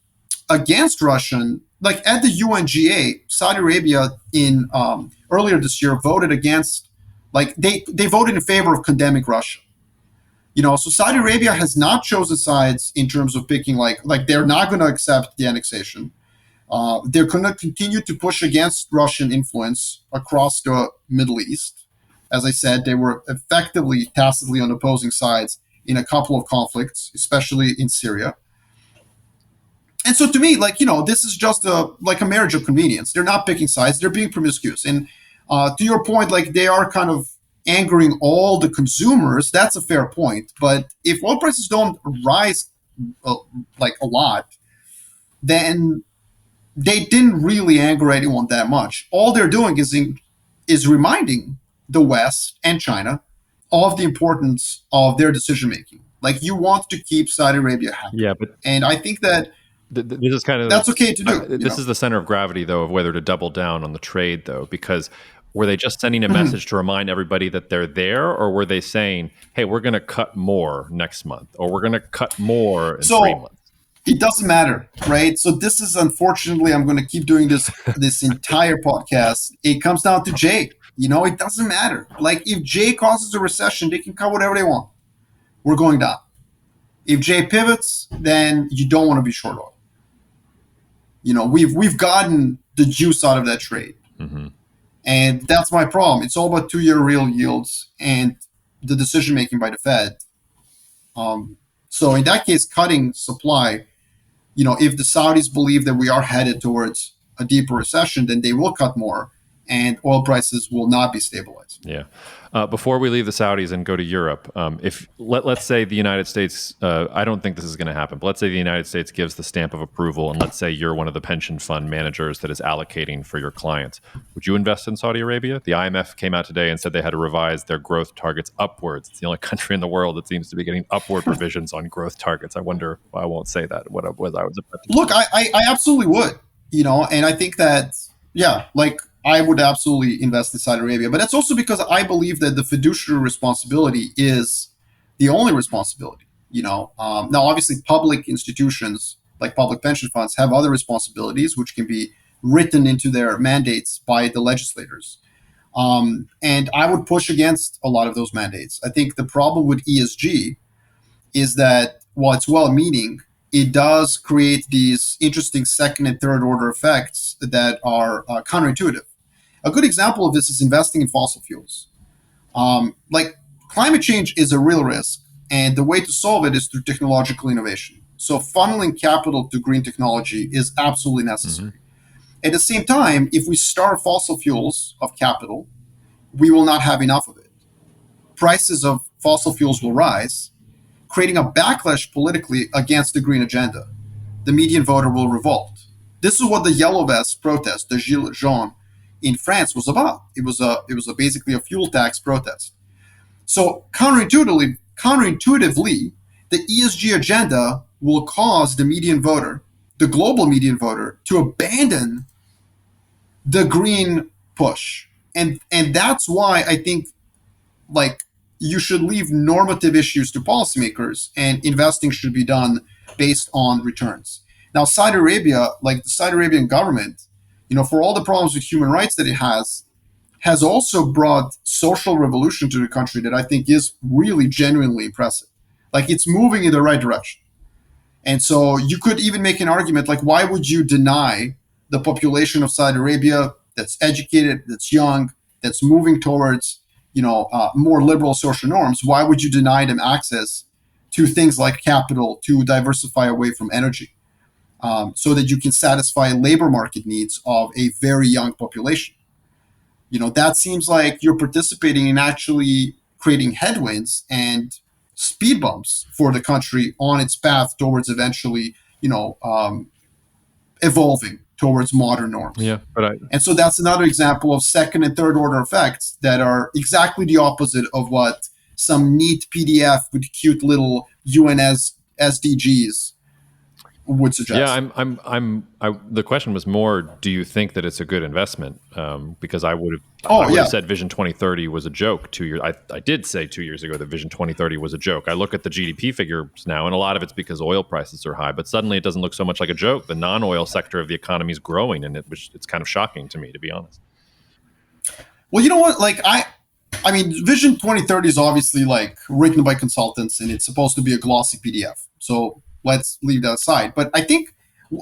against Russian, like at the UNGA, Saudi Arabia in earlier this year voted against, like they voted in favor of condemning Russia. So Saudi Arabia has not chosen sides in terms of picking like they're not going to accept the annexation. They're going to continue to push against Russian influence across the Middle East. As I said, they were effectively tacitly on opposing sides in a couple of conflicts, especially in Syria. And so to me, this is just a marriage of convenience. They're not picking sides. They're being promiscuous. And to your point, they are kind of angering all the consumers. That's a fair point. But if oil prices don't rise a lot, then they didn't really anger anyone that much. All they're doing is reminding the West and China of the importance of their decision making. You want to keep Saudi Arabia happy. Yeah, and I think that this is kind of that's okay to do. This is the center of gravity, though, of whether to double down on the trade, though, because were they just sending a message to remind everybody that they're there, or were they saying, "Hey, we're going to cut more next month, or we're going to cut more in 3 months"? It doesn't matter, right? So this is, unfortunately, I'm going to keep doing this entire podcast. It comes down to Jay. It doesn't matter. If Jay causes a recession, they can cut whatever they want. We're going down. If Jay pivots, then you don't want to be short oil. We've gotten the juice out of that trade. Mm-hmm. And that's my problem. It's all about 2-year real yields and the decision-making by the Fed. So in that case, cutting supply, if the Saudis believe that we are headed towards a deeper recession, then they will cut more. and oil prices will not be stabilized. Yeah. Before we leave the Saudis and go to Europe, if let's say the United States, I don't think this is going to happen, but let's say the United States gives the stamp of approval, and let's say you're one of the pension fund managers that is allocating for your clients. Would you invest in Saudi Arabia? The IMF came out today and said they had to revise their growth targets upwards. It's the only country in the world that seems to be getting upward revisions on growth targets. I wonder why I won't say that. What I was about to Look, I absolutely would, and I think that, yeah, like, I would absolutely invest in Saudi Arabia. But that's also because I believe that the fiduciary responsibility is the only responsibility. Now, obviously, public institutions like public pension funds have other responsibilities, which can be written into their mandates by the legislators. And I would push against a lot of those mandates. I think the problem with ESG is that while it's well-meaning, it does create these interesting second and third order effects that are counterintuitive. A good example of this is investing in fossil fuels. Like, climate change is a real risk, and the way to solve it is through technological innovation. So funneling capital to green technology is absolutely necessary. At the same time, if we starve fossil fuels of capital, we will not have enough of it. Prices of fossil fuels will rise, creating a backlash politically against the green agenda. The median voter will revolt. This is what the Yellow Vest protest, the Gilets jaunes, in France was about. It was basically a fuel tax protest. So counterintuitively, the ESG agenda will cause the median voter, the global median voter, to abandon the green push. And that's why I think, like, you should leave normative issues to policymakers, and investing should be done based on returns. Now, Saudi Arabia, like the Saudi Arabian government, for all the problems with human rights that it has also brought social revolution to the country that I think is really genuinely impressive. Like, it's moving in the right direction. And so you could even make an argument, like, why would you deny the population of Saudi Arabia that's educated, that's young, that's moving towards, more liberal social norms? Why would you deny them access to things like capital to diversify away from energy? So that you can satisfy labor market needs of a very young population. That seems like you're participating in actually creating headwinds and speed bumps for the country on its path towards eventually, evolving towards modern norms. Yeah, and so that's another example of second and third order effects that are exactly the opposite of what some neat PDF with cute little UN SDGs would suggest. Yeah, the question was more, do you think that it's a good investment? Because I would have said Vision 2030 was a joke 2 years. I did say 2 years ago that Vision 2030 was a joke. I look at the GDP figures now, and a lot of it's because oil prices are high, but suddenly it doesn't look so much like a joke. The non-oil sector of the economy is growing, and it's kind of shocking to me, to be honest. Well, you know what? Like, I mean, Vision 2030 is obviously, like, written by consultants, and it's supposed to be a glossy PDF. So let's leave that aside. But I think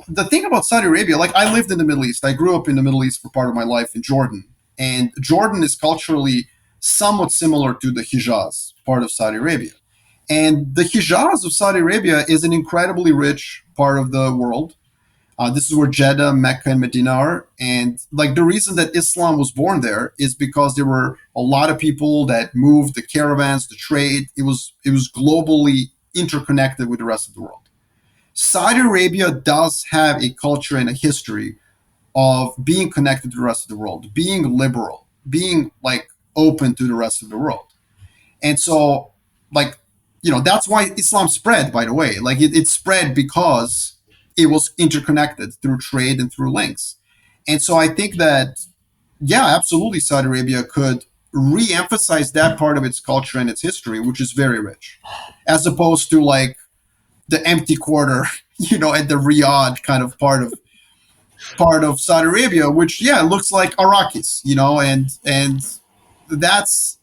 the thing about Saudi Arabia, like, I lived in the Middle East. I grew up in the Middle East for part of my life in Jordan. And Jordan is culturally somewhat similar to the Hijaz, part of Saudi Arabia. And the Hijaz of Saudi Arabia is an incredibly rich part of the world. This is where Jeddah, Mecca, and Medina are. And, like, the reason that Islam was born there is because there were a lot of people that moved, the caravans, the trade. It was globally interconnected with the rest of the world. Saudi Arabia does have a culture and a history of being connected to the rest of the world, being liberal, being, like, open to the rest of the world. And so, like, that's why Islam spread, by the way. Like, it spread because it was interconnected through trade and through links. And so I think that, yeah, absolutely, Saudi Arabia could re-emphasize that part of its culture and its history, which is very rich, as opposed to, like, the empty quarter, at the Riyadh kind of part of Saudi Arabia, which, yeah, looks like Iraqis, and that's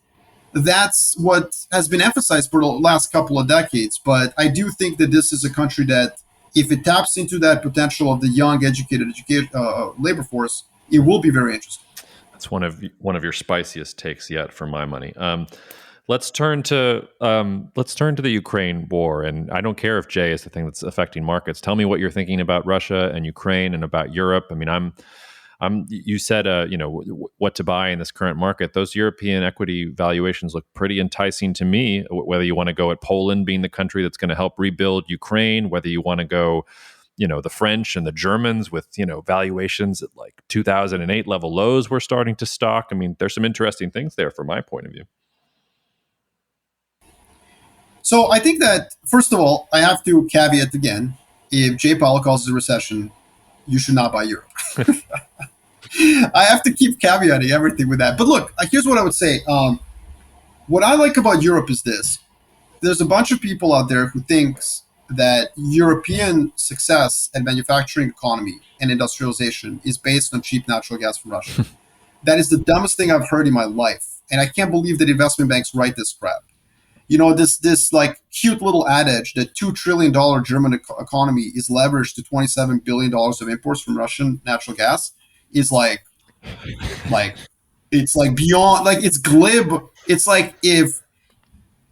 what has been emphasized for the last couple of decades. But I do think that this is a country that, if it taps into that potential of the young, educated labor force, it will be very interesting. That's one of your spiciest takes yet, for my money. Let's turn to the Ukraine war, and I don't care if J is the thing that's affecting markets. Tell me what you're thinking about Russia and Ukraine and about Europe. I mean, You said, what to buy in this current market. Those European equity valuations look pretty enticing to me. Whether you want to go at Poland being the country that's going to help rebuild Ukraine, whether you want to go, the French and the Germans with, valuations at like 2008 level lows we're starting to stock. I mean, there's some interesting things there from my point of view. So I think that, first of all, I have to caveat again, if Jay Powell causes a recession, you should not buy Europe. I have to keep caveating everything with that. But look, here's what I would say. What I like about Europe is this. There's a bunch of people out there who thinks that European success and manufacturing economy and industrialization is based on cheap natural gas from Russia. That is the dumbest thing I've heard in my life. And I can't believe that investment banks write this crap. This like cute little adage that $2 trillion German economy is leveraged to $27 billion of imports from Russian natural gas is like it's like beyond, like it's glib. It's like if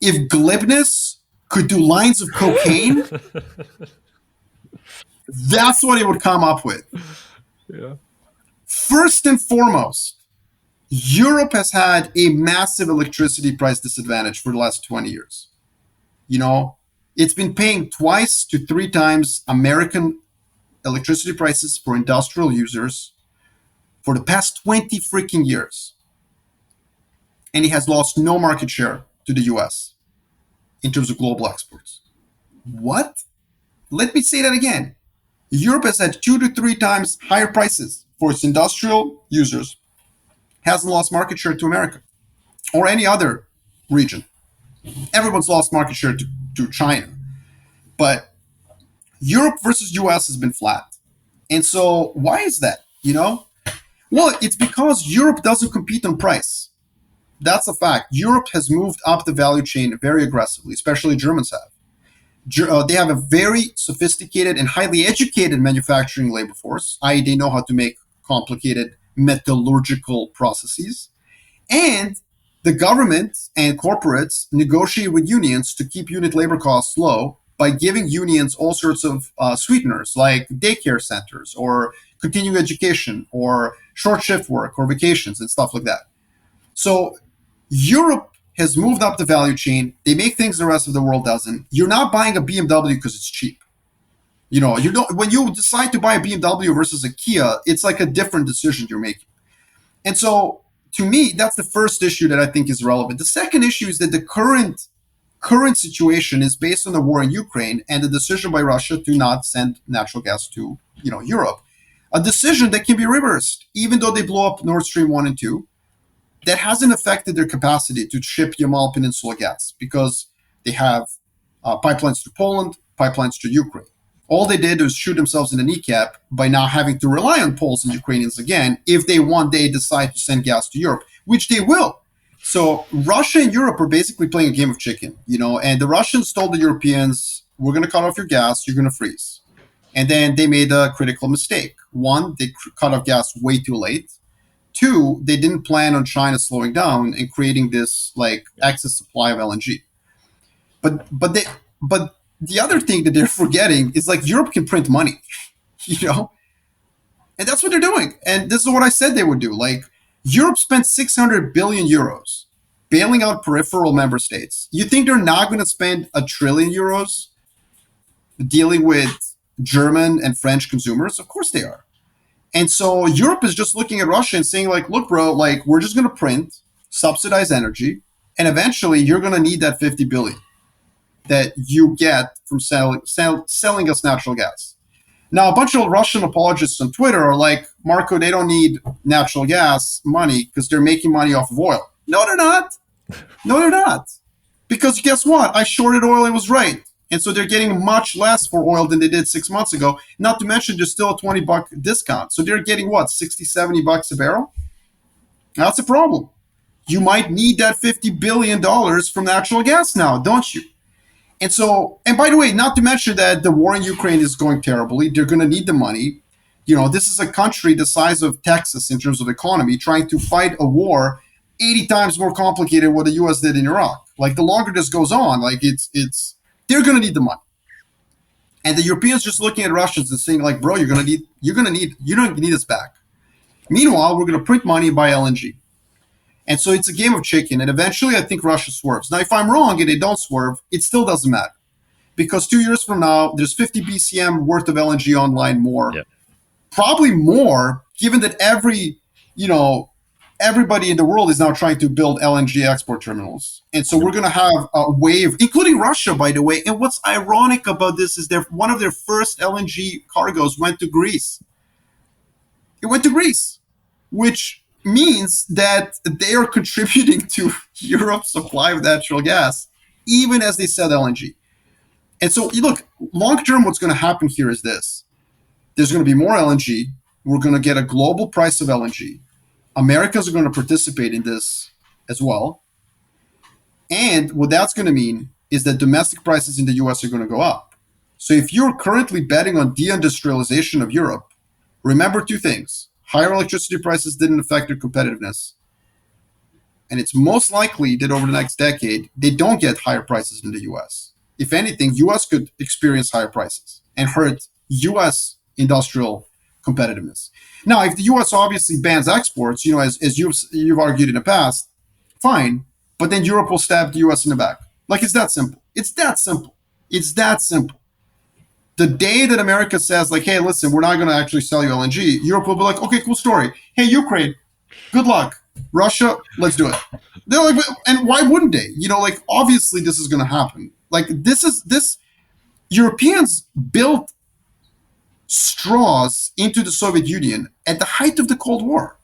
glibness could do lines of cocaine, that's what it would come up with. Yeah. First and foremost, Europe has had a massive electricity price disadvantage for the last 20 years. It's been paying 2 to 3 times American electricity prices for industrial users for the past 20 freaking years. And it has lost no market share to the US in terms of global exports. What? Let me say that again. Europe has had 2 to 3 times higher prices for its industrial users, hasn't lost market share to America or any other region. Everyone's lost market share to China. But Europe versus US has been flat. And so why is that? Well, it's because Europe doesn't compete on price. That's a fact. Europe has moved up the value chain very aggressively, especially Germans have. They have a very sophisticated and highly educated manufacturing labor force, i.e. they know how to make complicated metallurgical processes. And the government and corporates negotiate with unions to keep unit labor costs low by giving unions all sorts of sweeteners like daycare centers or continuing education or short shift work or vacations and stuff like that. So Europe has moved up the value chain. They make things the rest of the world doesn't. You're not buying a BMW because it's cheap. You don't. When you decide to buy a BMW versus a Kia, it's like a different decision you're making. And so, to me, that's the first issue that I think is relevant. The second issue is that the current situation is based on the war in Ukraine and the decision by Russia to not send natural gas to Europe, a decision that can be reversed, even though they blow up Nord Stream 1 and 2. That hasn't affected their capacity to ship Yamal Peninsula gas because they have pipelines to Poland, pipelines to Ukraine. All they did was shoot themselves in the kneecap by now having to rely on Poles and Ukrainians again if they one day decide to send gas to Europe, which they will. So Russia and Europe are basically playing a game of chicken, and the Russians told the Europeans, we're going to cut off your gas, you're going to freeze. And then they made a critical mistake. One, they cut off gas way too late. 2, they didn't plan on China slowing down and creating this excess supply of LNG. But the other thing that they're forgetting is Europe can print money, and that's what they're doing. And this is what I said they would do. Europe spent 600 billion euros bailing out peripheral member states. You think they're not going to spend €1 trillion dealing with German and French consumers? Of course they are. And so Europe is just looking at Russia and saying, look, bro, we're just going to print, subsidize energy, and eventually you're going to need that 50 billion that you get from selling us natural gas. Now, a bunch of Russian apologists on Twitter are like, Marko, they don't need natural gas money because they're making money off of oil. No, they're not. No, they're not. Because guess what? I shorted oil and was right. And so they're getting much less for oil than they did 6 months ago. Not to mention there's still a $20 discount. So they're getting what, 60, $70 a barrel? That's a problem. You might need that $50 billion from natural gas now, don't you? And so, and by the way, not to mention that the war in Ukraine is going terribly. They're going to need the money. This is a country the size of Texas in terms of economy trying to fight a war 80 times more complicated than what the U.S. did in Iraq. The longer this goes on, they're going to need the money. And the Europeans just looking at Russians and saying, bro, you don't need us back. Meanwhile, we're going to print money and buy LNG. And so it's a game of chicken. And eventually, I think Russia swerves. Now, if I'm wrong and they don't swerve, it still doesn't matter. Because 2 years from now, there's 50 BCM worth of LNG online more. Yeah. Probably more, given that everybody in the world is now trying to build LNG export terminals. And so we're going to have a wave, including Russia, by the way. And what's ironic about this is one of their first LNG cargoes went to Greece. It went to Greece, which means that they are contributing to Europe's supply of natural gas, even as they sell LNG. And so, look, long term, what's going to happen here is this. There's going to be more LNG. We're going to get a global price of LNG. Americans are going to participate in this as well. And what that's going to mean is that domestic prices in the US are going to go up. So if you're currently betting on deindustrialization of Europe, remember two things. Higher electricity prices didn't affect their competitiveness. And it's most likely that over the next decade, they don't get higher prices in the US. If anything, US could experience higher prices and hurt US industrial competitiveness. Now, if the US obviously bans exports, as you've argued in the past, fine, but then Europe will stab the US in the back. Like, it's that simple. It's that simple. It's that simple. The day that America says, like, hey, listen, we're not going to actually sell you LNG, Europe will be like, okay, cool story. Hey, Ukraine, good luck. Russia, let's do it. They're like, and why wouldn't they? Obviously this is going to happen. Like, Europeans built straws into the Soviet Union at the height of the Cold War.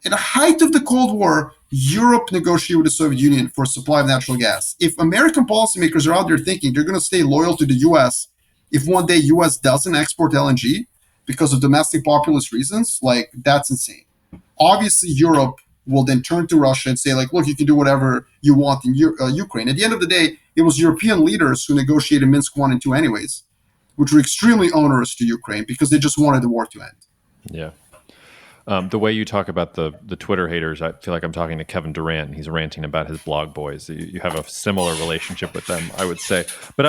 At the height of the Cold War, Europe negotiated with the Soviet Union for a supply of natural gas. If American policymakers are out there thinking they're going to stay loyal to the US if one day US doesn't export LNG because of domestic populist reasons, like, that's insane. Obviously, Europe will then turn to Russia and say, like, look, you can do whatever you want in Ukraine. At the end of the day, it was European leaders who negotiated Minsk 1 and 2 anyways, which were extremely onerous to Ukraine because they just wanted the war to end. Yeah. The way you talk about the Twitter haters, I feel like I'm talking to Kevin Durant. He's ranting about his blog boys. You have a similar relationship with them, I would say. But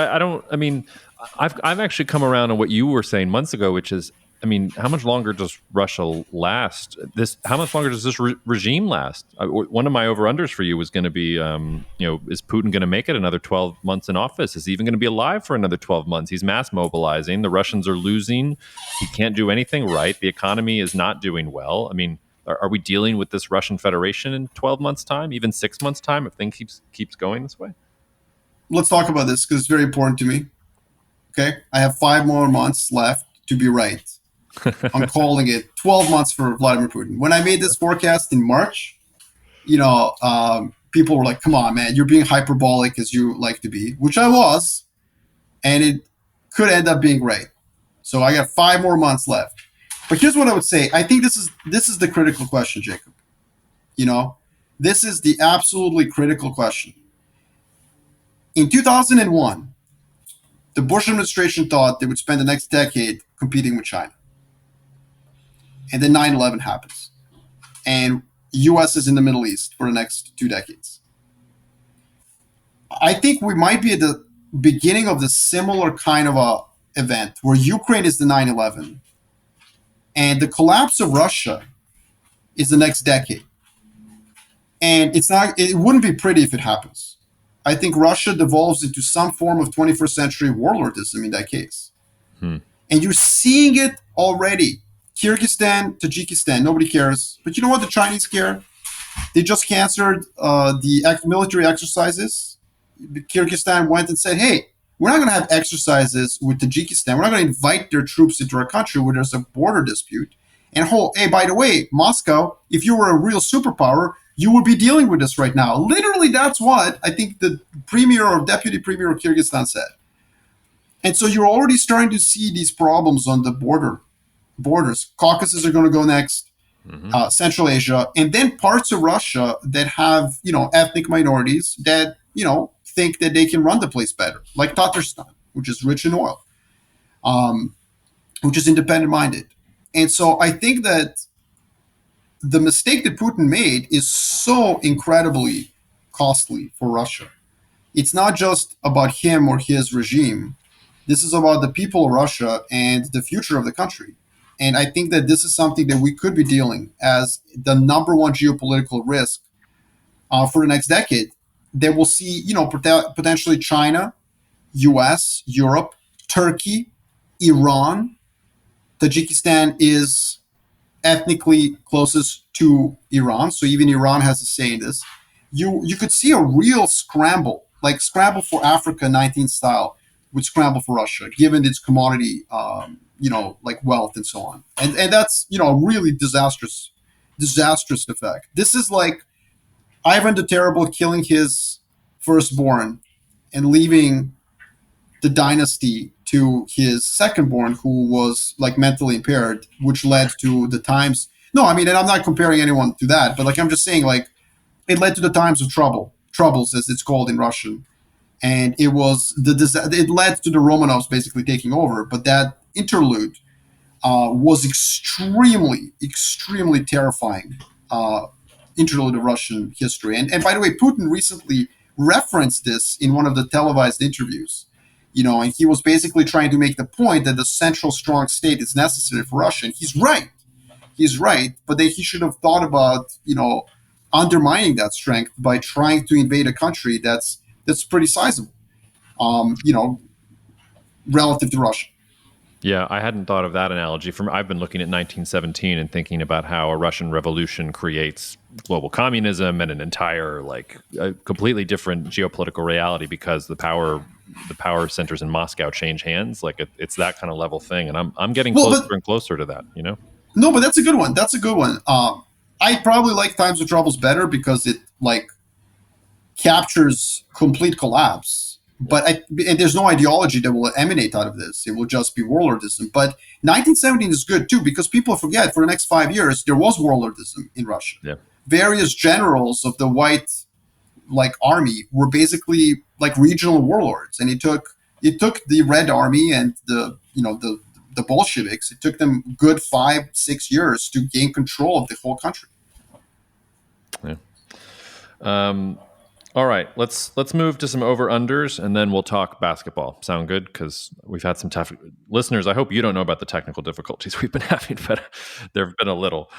I've actually come around on what you were saying months ago, which is, how much longer does Russia last? How much longer does this regime last? One of my over-unders for you was going to be, is Putin going to make it another 12 months in office? Is he even going to be alive for another 12 months? He's mass mobilizing. The Russians are losing. He can't do anything right. The economy is not doing well. Are we dealing with this Russian Federation in 12 months' time, even 6 months' time, if things keeps going this way? Let's talk about this because it's very important to me. Okay? I have 5 more months left to be right. I'm calling it 12 months for Vladimir Putin. When I made this forecast in March, people were like, come on, man, you're being hyperbolic as you like to be, which I was, and it could end up being right. So I got 5 more months left. But here's what I would say. I think this is the critical question, Jacob. This is the absolutely critical question. In 2001, the Bush administration thought they would spend the next decade competing with China. And then 9/11 happens. And U.S. is in the Middle East for the next 2 decades. I think we might be at the beginning of the similar kind of a event where Ukraine is the 9/11 and the collapse of Russia is the next decade. And it wouldn't be pretty if it happens. I think Russia devolves into some form of 21st century warlordism in that case. And you're seeing it already. Kyrgyzstan, Tajikistan, nobody cares. But you know what? The Chinese care. They just canceled the military exercises. Kyrgyzstan went and said, hey, we're not going to have exercises with Tajikistan. We're not going to invite their troops into our country where there's a border dispute. And hey, by the way, Moscow, if you were a real superpower, you would be dealing with this right now. Literally, that's what I think the premier or deputy premier of Kyrgyzstan said. And so you're already starting to see these problems on the borders. Caucasus are going to go next, Central Asia, and then parts of Russia that have, ethnic minorities that, think that they can run the place better, like Tatarstan, which is rich in oil, which is independent-minded. And so I think that the mistake that Putin made is so incredibly costly for Russia. It's not just about him or his regime. This is about the people of Russia and the future of the country. And I think that this is something that we could be dealing as the number one geopolitical risk for the next decade. That we'll see, potentially China, U.S., Europe, Turkey, Iran. Tajikistan is ethnically closest to Iran, so even Iran has a say in this. You could see a real scramble, like scramble for Africa 19th style, would scramble for Russia, given its commodity, like wealth and so on, and that's a really disastrous effect. This is like Ivan the Terrible killing his firstborn and leaving the dynasty to his secondborn, who was like mentally impaired, which led to the times. No, I mean, and I'm not comparing anyone to that, but like I'm just saying, like it led to the times of troubles as it's called in Russian, and it led to the Romanovs basically taking over. But that interlude was extremely terrifying interlude of Russian history. And by the way, Putin recently referenced this in one of the televised interviews. And he was basically trying to make the point that the central strong state is necessary for Russia. And he's right. He's right. But that he should have thought about, undermining that strength by trying to invade a country that's pretty sizable, relative to Russia. Yeah, I hadn't thought of that analogy. I've been looking at 1917 and thinking about how a Russian revolution creates global communism and an entire, a completely different geopolitical reality because the power centers in Moscow change hands. It's that kind of level thing, and I'm getting closer and closer to that. No, but that's a good one. I probably like Times of Troubles better because it captures complete collapse. But and there's no ideology that will emanate out of this. It will just be warlordism. But 1917 is good too because people forget for the next 5 years there was warlordism in Russia. Yeah. Various generals of the white army were basically regional warlords, and it took the Red Army and the Bolsheviks. It took them good 5-6 years to gain control of the whole country. Yeah. All right, let's move to some over-unders, and then we'll talk basketball. Sound good? Because we've had some tough listeners. I hope you don't know about the technical difficulties we've been having, but there have been a little.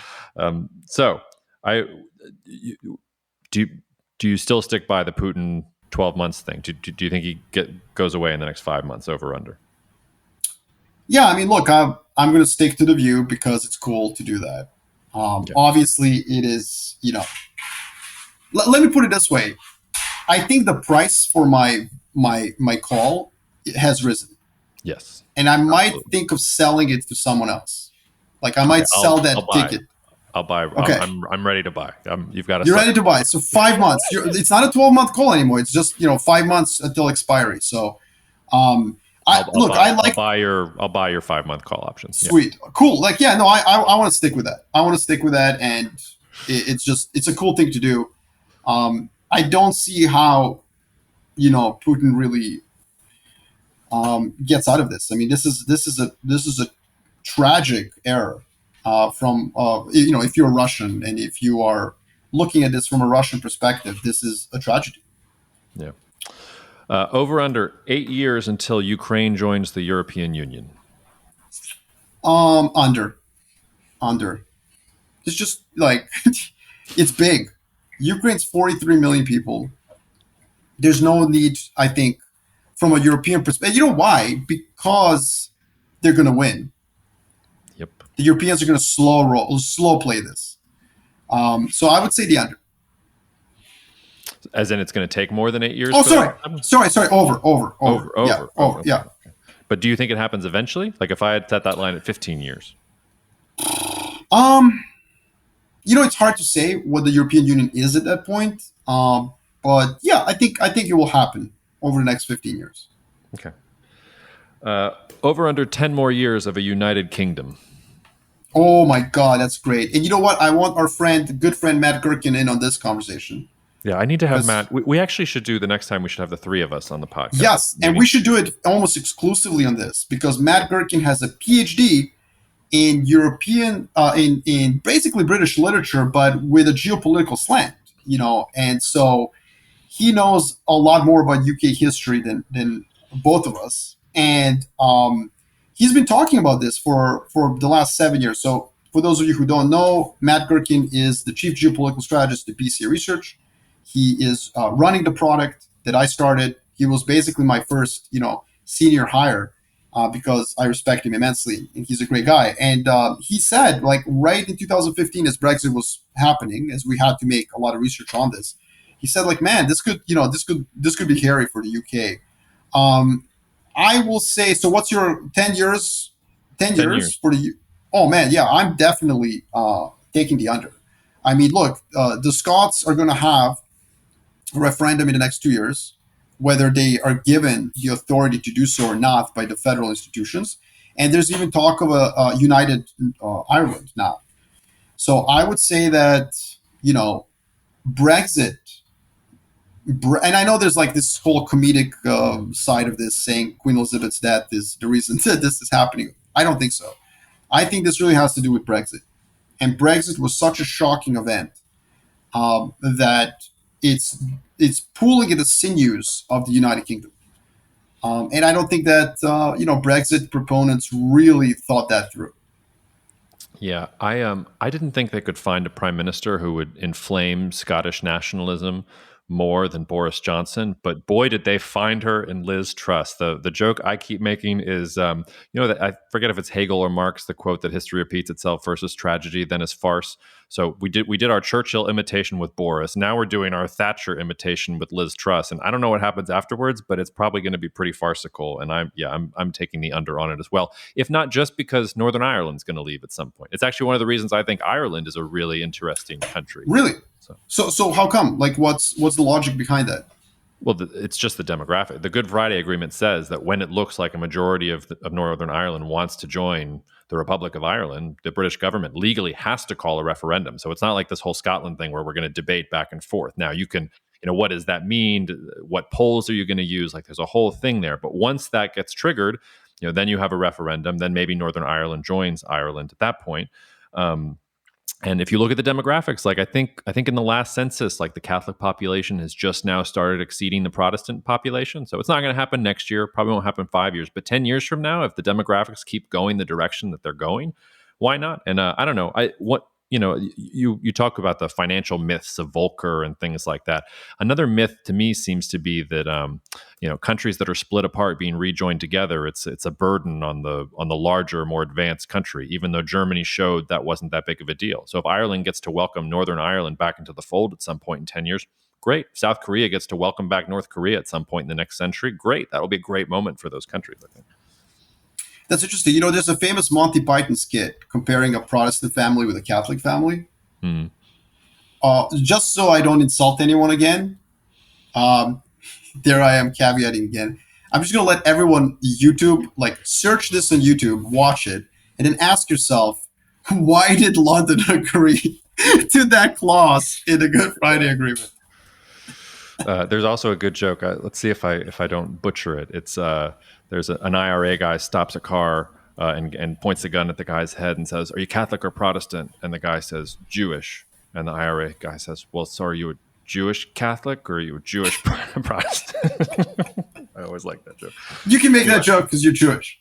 Do you still stick by the Putin 12 months thing? Do you think he goes away in the next 5 months, over-under? Yeah, I mean, look, I'm going to stick to the view because it's cool to do that. Obviously, it is. Let me put it this way. I think the price for my call has risen. Yes. And I might think of selling it to someone else. I might sell that ticket. I'll buy. Okay. I'm ready to buy. You're ready to buy. So 5 months. It's not a 12-month call anymore. It's just 5 months until expiry. So, I'll buy your 5-month call option. Sweet, yeah. Cool. I want to stick with that. And it's a cool thing to do. I don't see how, Putin really gets out of this. I mean, this is a tragic error from if you're a Russian and if you are looking at this from a Russian perspective, this is a tragedy. Yeah. Over under 8 years until Ukraine joins the European Union. Under. It's just it's big. Ukraine's 43 million people. There's no need, I think, from a European perspective. You know why? Because they're going to win. Yep. The Europeans are going to slow play this. So I would say the under. As in, it's going to take more than 8 years. Oh, sorry. Over. Yeah. Okay. But do you think it happens eventually? If I had set that line at 15 years. It's hard to say what the European Union is at that point. But yeah, I think it will happen over the next 15 years. Okay. Over under 10 more years of a United Kingdom. Oh my God, that's great. And you know what? I want our good friend Matt Gherkin in on this conversation. Yeah, I need to have Matt. We actually should do the next time. We should have the three of us on the podcast. Yes, and we should do it almost exclusively on this because Matt Gherkin has a PhD in European, in basically British literature, but with a geopolitical slant, and so he knows a lot more about UK history than both of us. And he's been talking about this for the last 7 years. So for those of you who don't know, Matt Gherkin is the chief geopolitical strategist at BCA Research. He is running the product that I started. He was basically my first, senior hire because I respect him immensely, and he's a great guy. And he said, like right in 2015, as Brexit was happening, as we had to make a lot of research on this, he said, like, man, this could be hairy for the UK. I will say, so what's your 10 years? 10 10 years years. for the. Oh man, yeah, I'm definitely taking the under. I mean, look, the Scots are going to have a referendum in the next 2 years, whether they are given the authority to do so or not by the federal institutions. And there's even talk of a united Ireland now. So I would say that, Brexit, and I know there's like this whole comedic side of this saying Queen Elizabeth's death is the reason that this is happening. I don't think so. I think this really has to do with Brexit. And Brexit was such a shocking event that it's pulling at the sinews of the United Kingdom. And I don't think that Brexit proponents really thought that through. Yeah, I didn't think they could find a prime minister who would inflame Scottish nationalism more than Boris Johnson, but boy, did they find her in Liz Truss. The joke I keep making is, that I forget if it's Hegel or Marx, the quote that history repeats itself first as tragedy, then as farce. So we did our Churchill imitation with Boris. Now we're doing our Thatcher imitation with Liz Truss, and I don't know what happens afterwards, but it's probably going to be pretty farcical. And I'm taking the under on it as well, if not just because Northern Ireland's going to leave at some point. It's actually one of the reasons I think Ireland is a really interesting country. Really? So how come? Like, what's the logic behind that? Well, it's just the demographic. The Good Friday Agreement says that when it looks like a majority of Northern Ireland wants to join the Republic of Ireland, the British government legally has to call a referendum. So it's not like this whole Scotland thing where we're going to debate back and forth. Now, you can, what does that mean? What polls are you going to use? Like, there's a whole thing there. But once that gets triggered, then you have a referendum. Then maybe Northern Ireland joins Ireland at that point. And if you look at the demographics, like I think in the last census, like the Catholic population has just now started exceeding the Protestant population. So it's not going to happen next year, probably won't happen 5 years, but 10 years from now, if the demographics keep going the direction that they're going, why not? And I don't know. You talk about the financial myths of Volcker and things like that. Another myth to me seems to be that countries that are split apart being rejoined together, it's a burden on the larger, more advanced country, even though Germany showed that wasn't that big of a deal. So if Ireland gets to welcome Northern Ireland back into the fold at some point in 10 years, great. South Korea gets to welcome back North Korea at some point in the next century, great. That'll be a great moment for those countries, I think. That's interesting. There's a famous Monty Python skit comparing a Protestant family with a Catholic family. Just so I don't insult anyone again, there I am caveating again. I'm just going to let everyone search this on YouTube, watch it, and then ask yourself, why did London agree to that clause in the Good Friday Agreement? There's also a good joke. Let's see if I don't butcher it. It's there's an IRA guy stops a car and points a gun at the guy's head and says, "Are you Catholic or Protestant?" And the guy says, "Jewish." And the IRA guy says, "Well, so are you a Jewish Catholic or are you a Jewish Protestant?" I always like that joke. You can make that joke because you're Jewish.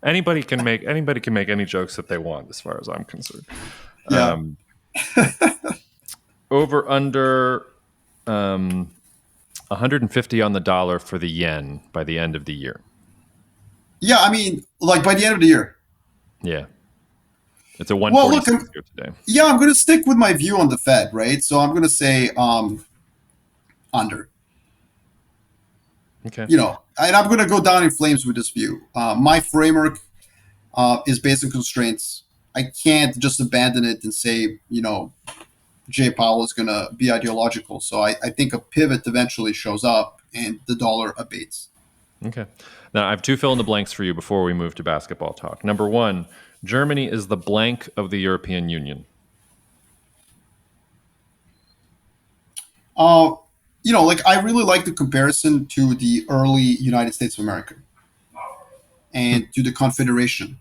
Anybody can make any jokes that they want, as far as I'm concerned. Yeah. Over under 150 on the dollar for the yen by the end of the year. Yeah, I mean, like by the end of the year. Yeah. It's a 146 here today. Yeah, I'm going to stick with my view on the Fed, right? So I'm going to say under. Okay. And I'm going to go down in flames with this view. My framework is based on constraints. I can't just abandon it and say, Jay Powell is going to be ideological. So I think a pivot eventually shows up and the dollar abates. Okay. Now, I have two fill in the blanks for you before we move to basketball talk. Number one, Germany is the blank of the European Union. I really like the comparison to the early United States of America and to the Confederation.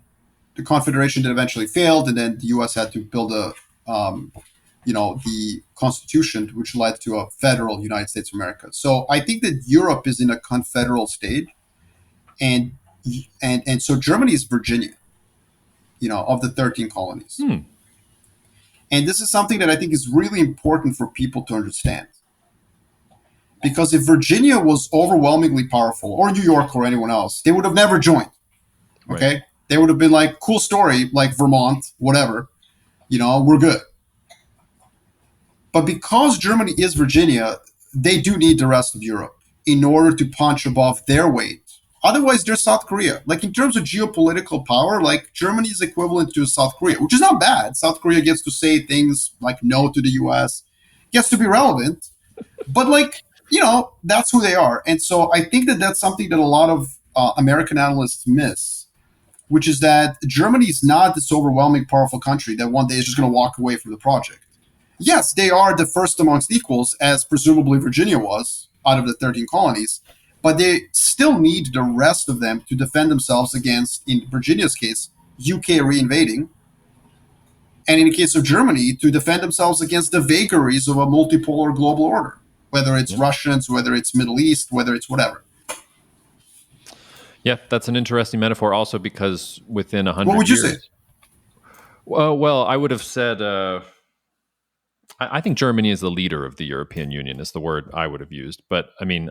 The Confederation that eventually failed, and then the U.S. had to build the Constitution, which led to a federal United States of America. So I think that Europe is in a confederal state, and and so Germany is Virginia, of the 13 colonies. And this is something that I think is really important for people to understand. Because if Virginia was overwhelmingly powerful, or New York or anyone else, they would have never joined. Okay? Right. They would have been like, cool story, like Vermont, whatever. We're good. But because Germany is Virginia, they do need the rest of Europe in order to punch above their weight. Otherwise, they're South Korea. Like, in terms of geopolitical power, like, Germany is equivalent to South Korea, which is not bad. South Korea gets to say things like no to the U.S., gets to be relevant. But, like, that's who they are. And so I think that that's something that a lot of American analysts miss, which is that Germany is not this overwhelming, powerful country that one day is just going to walk away from the project. Yes, they are the first amongst equals, as presumably Virginia was, out of the 13 colonies, but they still need the rest of them to defend themselves against, in Virginia's case, UK reinvading, and in the case of Germany, to defend themselves against the vagaries of a multipolar global order, whether it's Russians, whether it's Middle East, whether it's whatever. Yeah, that's an interesting metaphor also, because within 100 years... What would you say? Well, I would have said... I think Germany is the leader of the European Union is the word I would have used. But I mean,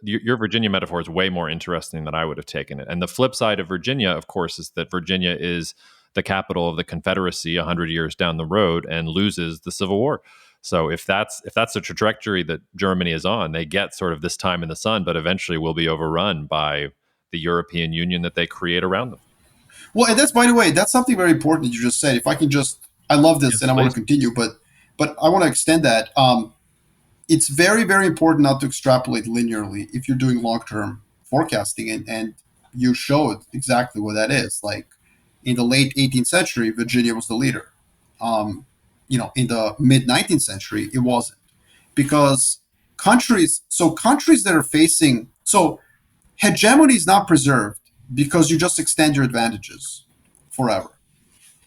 your Virginia metaphor is way more interesting than I would have taken it. And the flip side of Virginia, of course, is that Virginia is the capital of the Confederacy 100 years down the road and loses the Civil War. So if that's the trajectory that Germany is on, they get sort of this time in the sun, but eventually will be overrun by the European Union that they create around them. Well, and that's, by the way, that's something very important that you just said. If I can just, I love this, and I want to continue, but I want to extend that. It's very, very important not to extrapolate linearly if you're doing long-term forecasting, and you showed exactly what that is. Like, in the late 18th century, Virginia was the leader. In the mid-19th century, it wasn't. Because countries that are facing... So hegemony is not preserved because you just extend your advantages forever.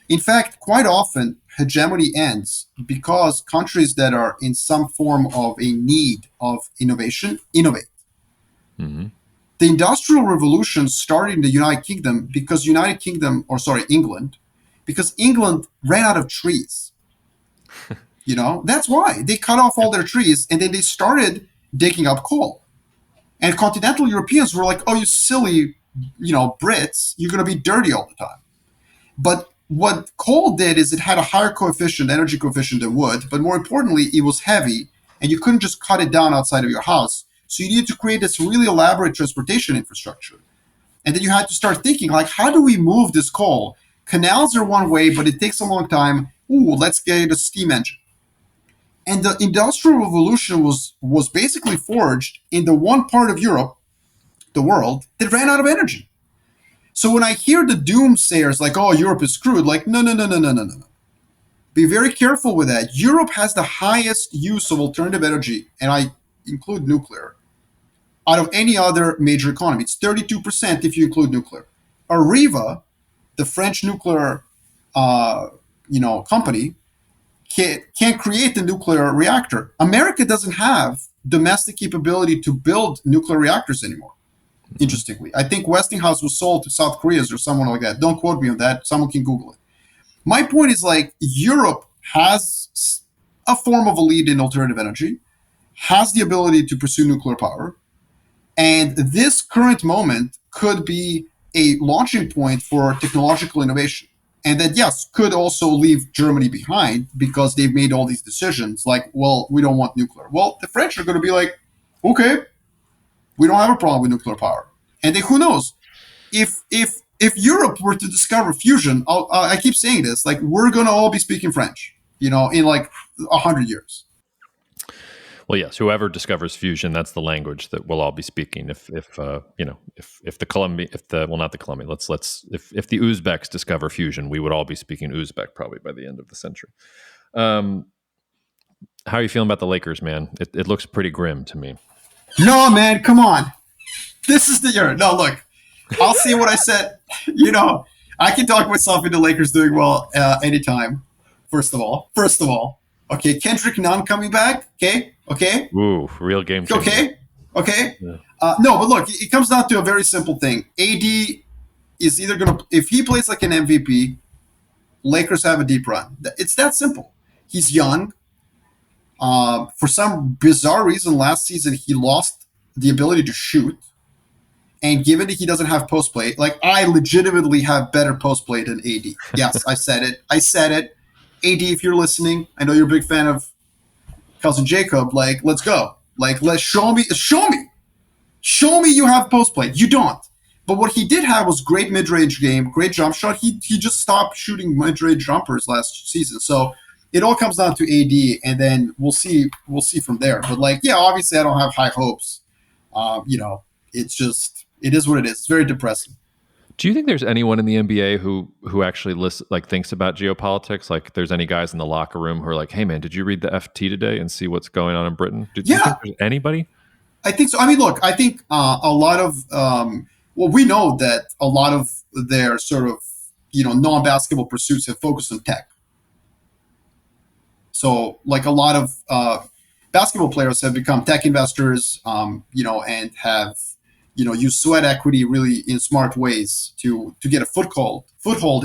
In fact, quite often, hegemony ends because countries that are in some form of a need of innovation innovate. Mm-hmm. The Industrial Revolution started in the England, because England ran out of trees. That's why. They cut off all their trees, and then they started digging up coal. And continental Europeans were like, oh, you silly, Brits, you're going to be dirty all the time. But what coal did is it had a higher energy coefficient than wood, but more importantly, it was heavy, and you couldn't just cut it down outside of your house. So you needed to create this really elaborate transportation infrastructure. And then you had to start thinking, like, how do we move this coal? Canals are one way, but it takes a long time. Ooh, let's get a steam engine. And the Industrial Revolution was basically forged in the one part of Europe, the world, that ran out of energy. So when I hear the doomsayers like, oh, Europe is screwed, like, no. Be very careful with that. Europe has the highest use of alternative energy, and I include nuclear, out of any other major economy. It's 32% if you include nuclear. Areva, the French nuclear company, can't create the nuclear reactor. America doesn't have domestic capability to build nuclear reactors anymore. Interestingly, I think Westinghouse was sold to South Korea or someone like that. Don't quote me on that. Someone can Google it. My point is, like, Europe has a form of a lead in alternative energy, has the ability to pursue nuclear power, and this current moment could be a launching point for technological innovation. And that, yes, could also leave Germany behind because they've made all these decisions like, well, we don't want nuclear. Well, the French are going to be like, okay, we don't have a problem with nuclear power. And then who knows? If Europe were to discover fusion, I keep saying this, like, we're going to all be speaking French, in like 100 years. Well, yes, whoever discovers fusion, that's the language that we'll all be speaking. If the Uzbeks discover fusion, we would all be speaking Uzbek probably by the end of the century. How are you feeling about the Lakers, man? It looks pretty grim to me. No, man, come on. This is the year. No, look, I'll see what I said. I can talk myself into Lakers doing well anytime. First of all. Okay, Kendrick Nunn coming back. Okay. Ooh, real game changer. Okay. Okay. Yeah. No, but look, it comes down to a very simple thing. AD is either going to, if he plays like an MVP, Lakers have a deep run. It's that simple. He's young. For some bizarre reason, last season he lost the ability to shoot. And given that he doesn't have post play, like I legitimately have better post play than AD. Yes, I said it. I said it. AD, if you're listening, I know you're a big fan of cousin Jacob. Like, let's go. Like, let's show me you have post play. You don't. But what he did have was great mid range game, great jump shot. He just stopped shooting mid range jumpers last season. So it all comes down to AD, and then we'll see from there. But like, yeah, obviously I don't have high hopes. It's just it is what it is. It's very depressing. Do you think there's anyone in the NBA who actually thinks about geopolitics? Like, there's any guys in the locker room who are like, "Hey, man, did you read the FT today and see what's going on in Britain?" Do you think there's anybody? I think so. I mean, look, I think a lot of we know that a lot of their sort of non-basketball pursuits have focused on tech. So, like a lot of basketball players have become tech investors, and have used sweat equity really in smart ways to get a foothold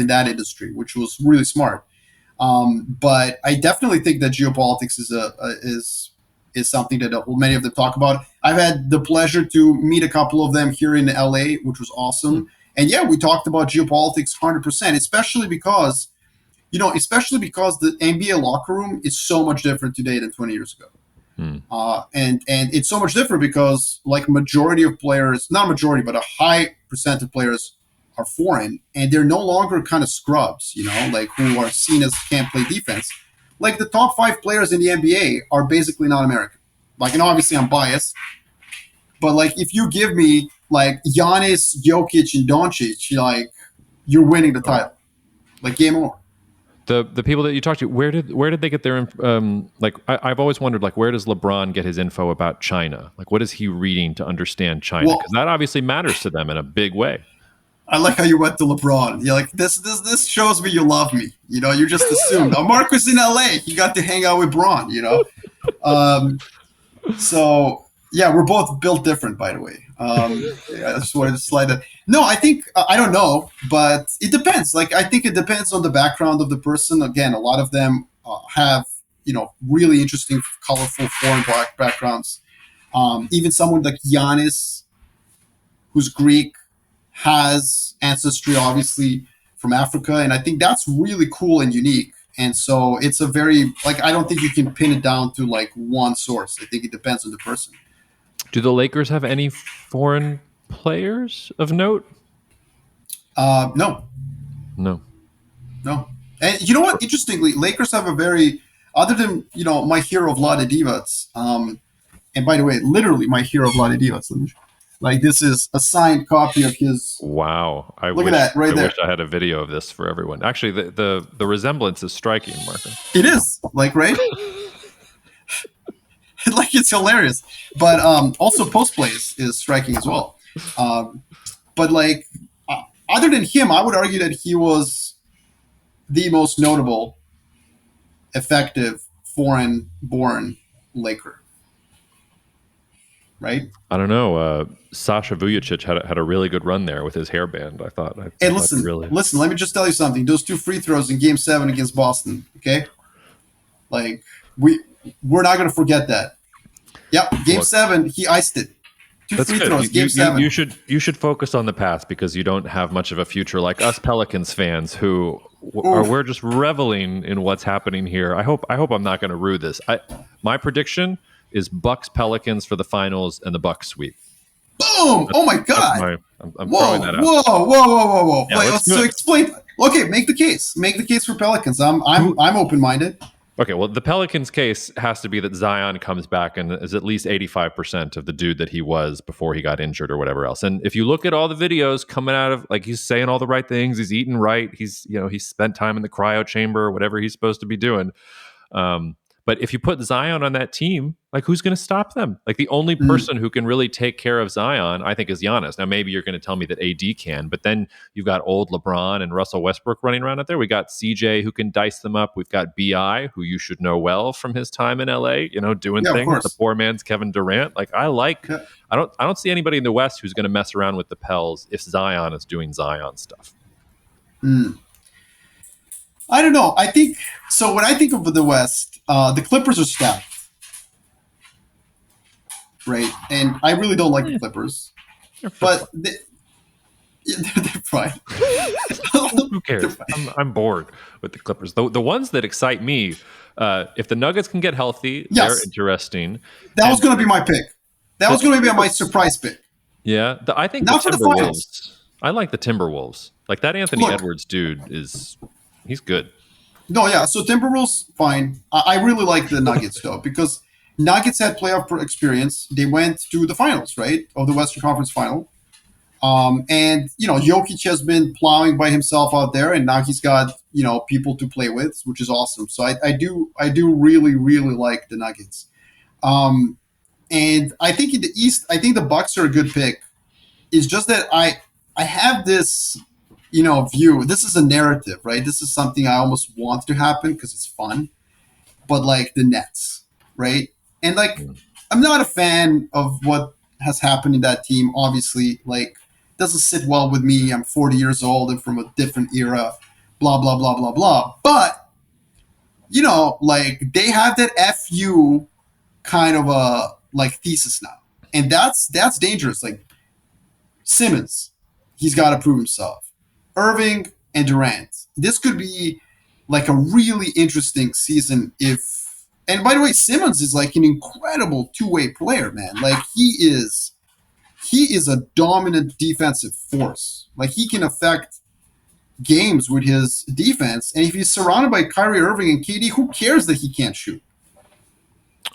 in that industry, which was really smart. But I definitely think that geopolitics is something that many of them talk about. I've had the pleasure to meet a couple of them here in LA, which was awesome. And yeah, we talked about geopolitics 100%, especially because the NBA locker room is so much different today than 20 years ago. And it's so much different because like majority of players, not majority, but a high percent of players are foreign, and they're no longer kind of scrubs, like who are seen as can't play defense. Like the top 5 players in the NBA are basically not American. Like, and obviously I'm biased, but like if you give me like Giannis, Jokic, and Doncic, like you're winning the title. Like game over. The people that you talked to, where did they get their I've always wondered, like, where does LeBron get his info about China? Like, what is he reading to understand China? Because that obviously matters to them in a big way. I like how you went to LeBron. You're like, this shows me you love me. You just assumed. Oh, Marco's in LA. He got to hang out with Braun. So yeah, we're both built different, by the way. I just wanted to slide that. No, I think I don't know, but it depends. Like, I think it depends on the background of the person. Again, a lot of them have really interesting, colorful foreign backgrounds. Even someone like Giannis, who's Greek, has ancestry obviously from Africa, and I think that's really cool and unique. And so it's a very I don't think you can pin it down to like one source. I think it depends on the person. Do the Lakers have any foreign players of note? No. And you know what? Interestingly, Lakers have a very, other than my hero Vlade Divac. And by the way, literally my hero Vlade Divac. Like, this is a signed copy of his. Wow! Look at that right there. I wish I had a video of this for everyone. Actually, the resemblance is striking, Marko. It is, like, right. Like, it's hilarious, but also post plays is striking as well. But like, other than him, I would argue that he was the most notable, effective foreign-born Laker. Right? I don't know. Sasha Vujacic had a really good run there with his hairband. I thought. Hey, listen. Let me just tell you something. Those 2 free throws in Game 7 against Boston. Okay, like we're not going to forget that. Yep, Game 7, he iced it. 2 free throws, Game 7. You should focus on the past because you don't have much of a future like us Pelicans fans who we're just reveling in what's happening here. I hope I'm not going to rue this. My prediction is Bucks Pelicans for the finals and the Bucks sweep. Boom! Oh my God! I'm throwing that out. Whoa! Yeah, Wait, so explain. Okay, make the case. Make the case for Pelicans. I'm open-minded. Okay, well, the Pelicans case has to be that Zion comes back and is at least 85% of the dude that he was before he got injured or whatever else. And if you look at all the videos coming out of, like, he's saying all the right things, he's eating right, he's spent time in the cryo chamber, whatever he's supposed to be doing. But if you put Zion on that team, like who's going to stop them? Like the only Mm. person who can really take care of Zion, I think, is Giannis. Now maybe you're going to tell me that AD can, but then you've got old LeBron and Russell Westbrook running around out there. We got CJ who can dice them up. We've got BI, who you should know well from his time in LA, doing Yeah, of things. course. The poor man's Kevin Durant. Like Yeah. I don't see anybody in the West who's going to mess around with the Pels if Zion is doing Zion stuff. Mm. I don't know. I think so. When I think of the West, the Clippers are stacked, right? And I really don't like the Clippers, but they're fine. Who cares? I'm bored with the Clippers. The ones that excite me, if the Nuggets can get healthy, Yes. they're interesting. That was going to be my pick. That was going to be my surprise pick. Yeah, I think Not the for the finals. Timberwolves. I like the Timberwolves. Like that Anthony Look. Edwards dude he's good. No, yeah. So Timberwolves, fine. I really like the Nuggets though, because Nuggets had playoff experience. They went to the finals, right, of the Western Conference Final. And Jokic has been plowing by himself out there, and now he's got people to play with, which is awesome. So I do really really like the Nuggets. And I think in the East, I think the Bucks are a good pick. It's just that I have this view. This is a narrative, right? This is something I almost want to happen because it's fun. But like the Nets, right? And like I'm not a fan of what has happened in that team. Obviously, like doesn't sit well with me. I'm 40 years old and from a different era. Blah blah blah blah blah. But like they have that FU kind of a like thesis now, and that's dangerous. Like Simmons, he's got to prove himself. Irving and Durant. This could be like a really interesting season if. And by the way, Simmons is like an incredible two-way player, man. Like he is a dominant defensive force. Like he can affect games with his defense. And if he's surrounded by Kyrie Irving and KD, who cares that he can't shoot?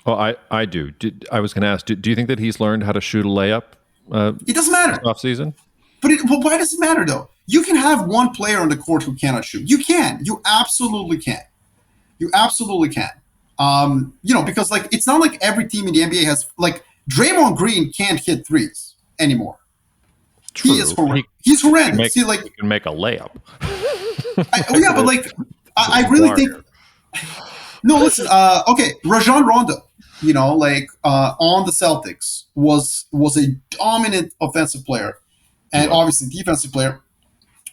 Oh, I do. I was going to ask, do you think that he's learned how to shoot a layup? It doesn't matter. Off season? But why does it matter, though? You can have one player on the court who cannot shoot. You can. You absolutely can. You absolutely can. Because like it's not like every team in the NBA has like Draymond Green can't hit threes anymore. True. He is horrendous. He's horrendous. He can make a layup. But like I really think. No, listen. Okay, Rajon Rondo. On the Celtics was a dominant offensive player, and obviously defensive player,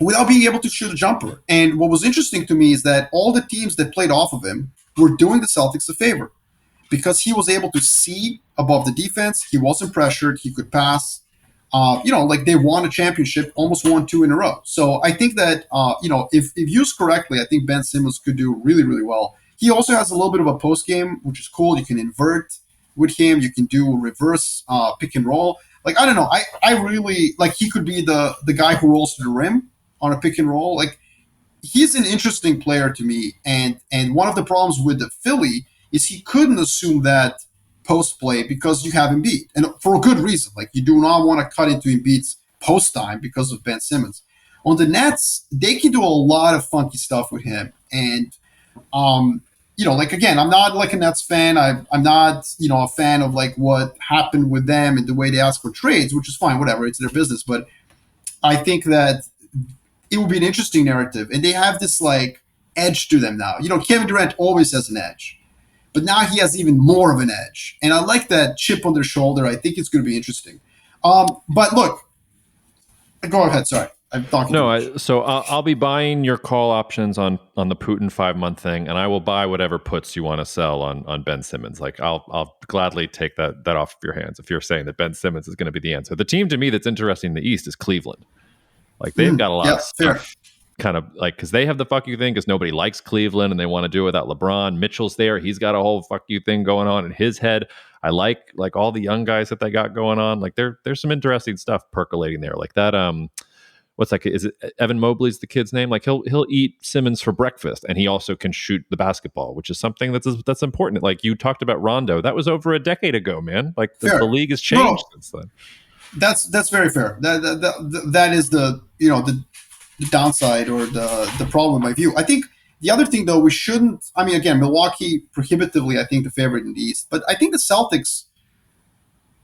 without being able to shoot a jumper. And what was interesting to me is that all the teams that played off of him were doing the Celtics a favor because he was able to see above the defense. He wasn't pressured. He could pass. Like they won a championship, almost won 2 in a row. So I think that, if used correctly, I think Ben Simmons could do really, really well. He also has a little bit of a post game, which is cool. You can invert with him. You can do reverse pick and roll. Like, I don't know. I really like he could be the guy who rolls to the rim on a pick and roll. Like he's an interesting player to me. And one of the problems with the Philly is he couldn't assume that post play because you have Embiid, and for a good reason. Like you do not want to cut into Embiid's post time because of Ben Simmons. On the Nets, they can do a lot of funky stuff with him, and like again, I'm not like a Nets fan. I'm not a fan of like what happened with them and the way they ask for trades, which is fine, whatever, it's their business. But I think that it will be an interesting narrative, and they have this like edge to them now. Kevin Durant always has an edge. But now he has even more of an edge. And I like that chip on their shoulder. I think it's going to be interesting. But look, go ahead. Sorry. I'm talking too much. So I'll be buying your call options on the Putin 5-month thing, and I will buy whatever puts you want to sell on Ben Simmons. Like I'll gladly take that off of your hands if you're saying that Ben Simmons is going to be the answer. The team to me that's interesting in the East is Cleveland. Like they've got a lot of stuff. Fair. Kind of like because they have the fuck you thing because nobody likes Cleveland and they want to do it without LeBron. Mitchell's there; he's got a whole fuck you thing going on in his head. I like all the young guys that they got going on. Like there's some interesting stuff percolating there. Like that what's that? Is it Evan Mobley's the kid's name? Like he'll eat Simmons for breakfast, and he also can shoot the basketball, which is something that's important. Like you talked about Rondo, that was over a decade ago, man. Like the league has changed since then. That's very fair. That is the downside or the problem in my view. I think The other thing, though, we shouldn't. I mean, again, Milwaukee prohibitively, I think, the favorite in the East, but I think the Celtics.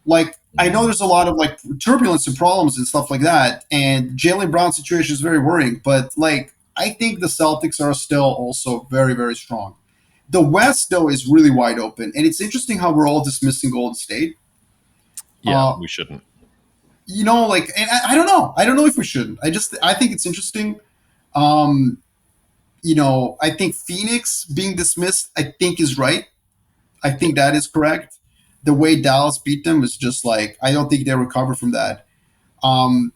Like, I know there's a lot of like turbulence and problems and stuff like that, and Jaylen Brown's situation is very worrying. But like, I think the Celtics are still also very, very strong. The West, though, is really wide open, and it's interesting how we're all dismissing Golden State. Yeah, we shouldn't. Like, and I don't know. I don't know if we shouldn't. I think it's interesting. Um, I think Phoenix being dismissed, I think is right. I think that is correct. The way Dallas beat them is just like, I don't think they recover from that. And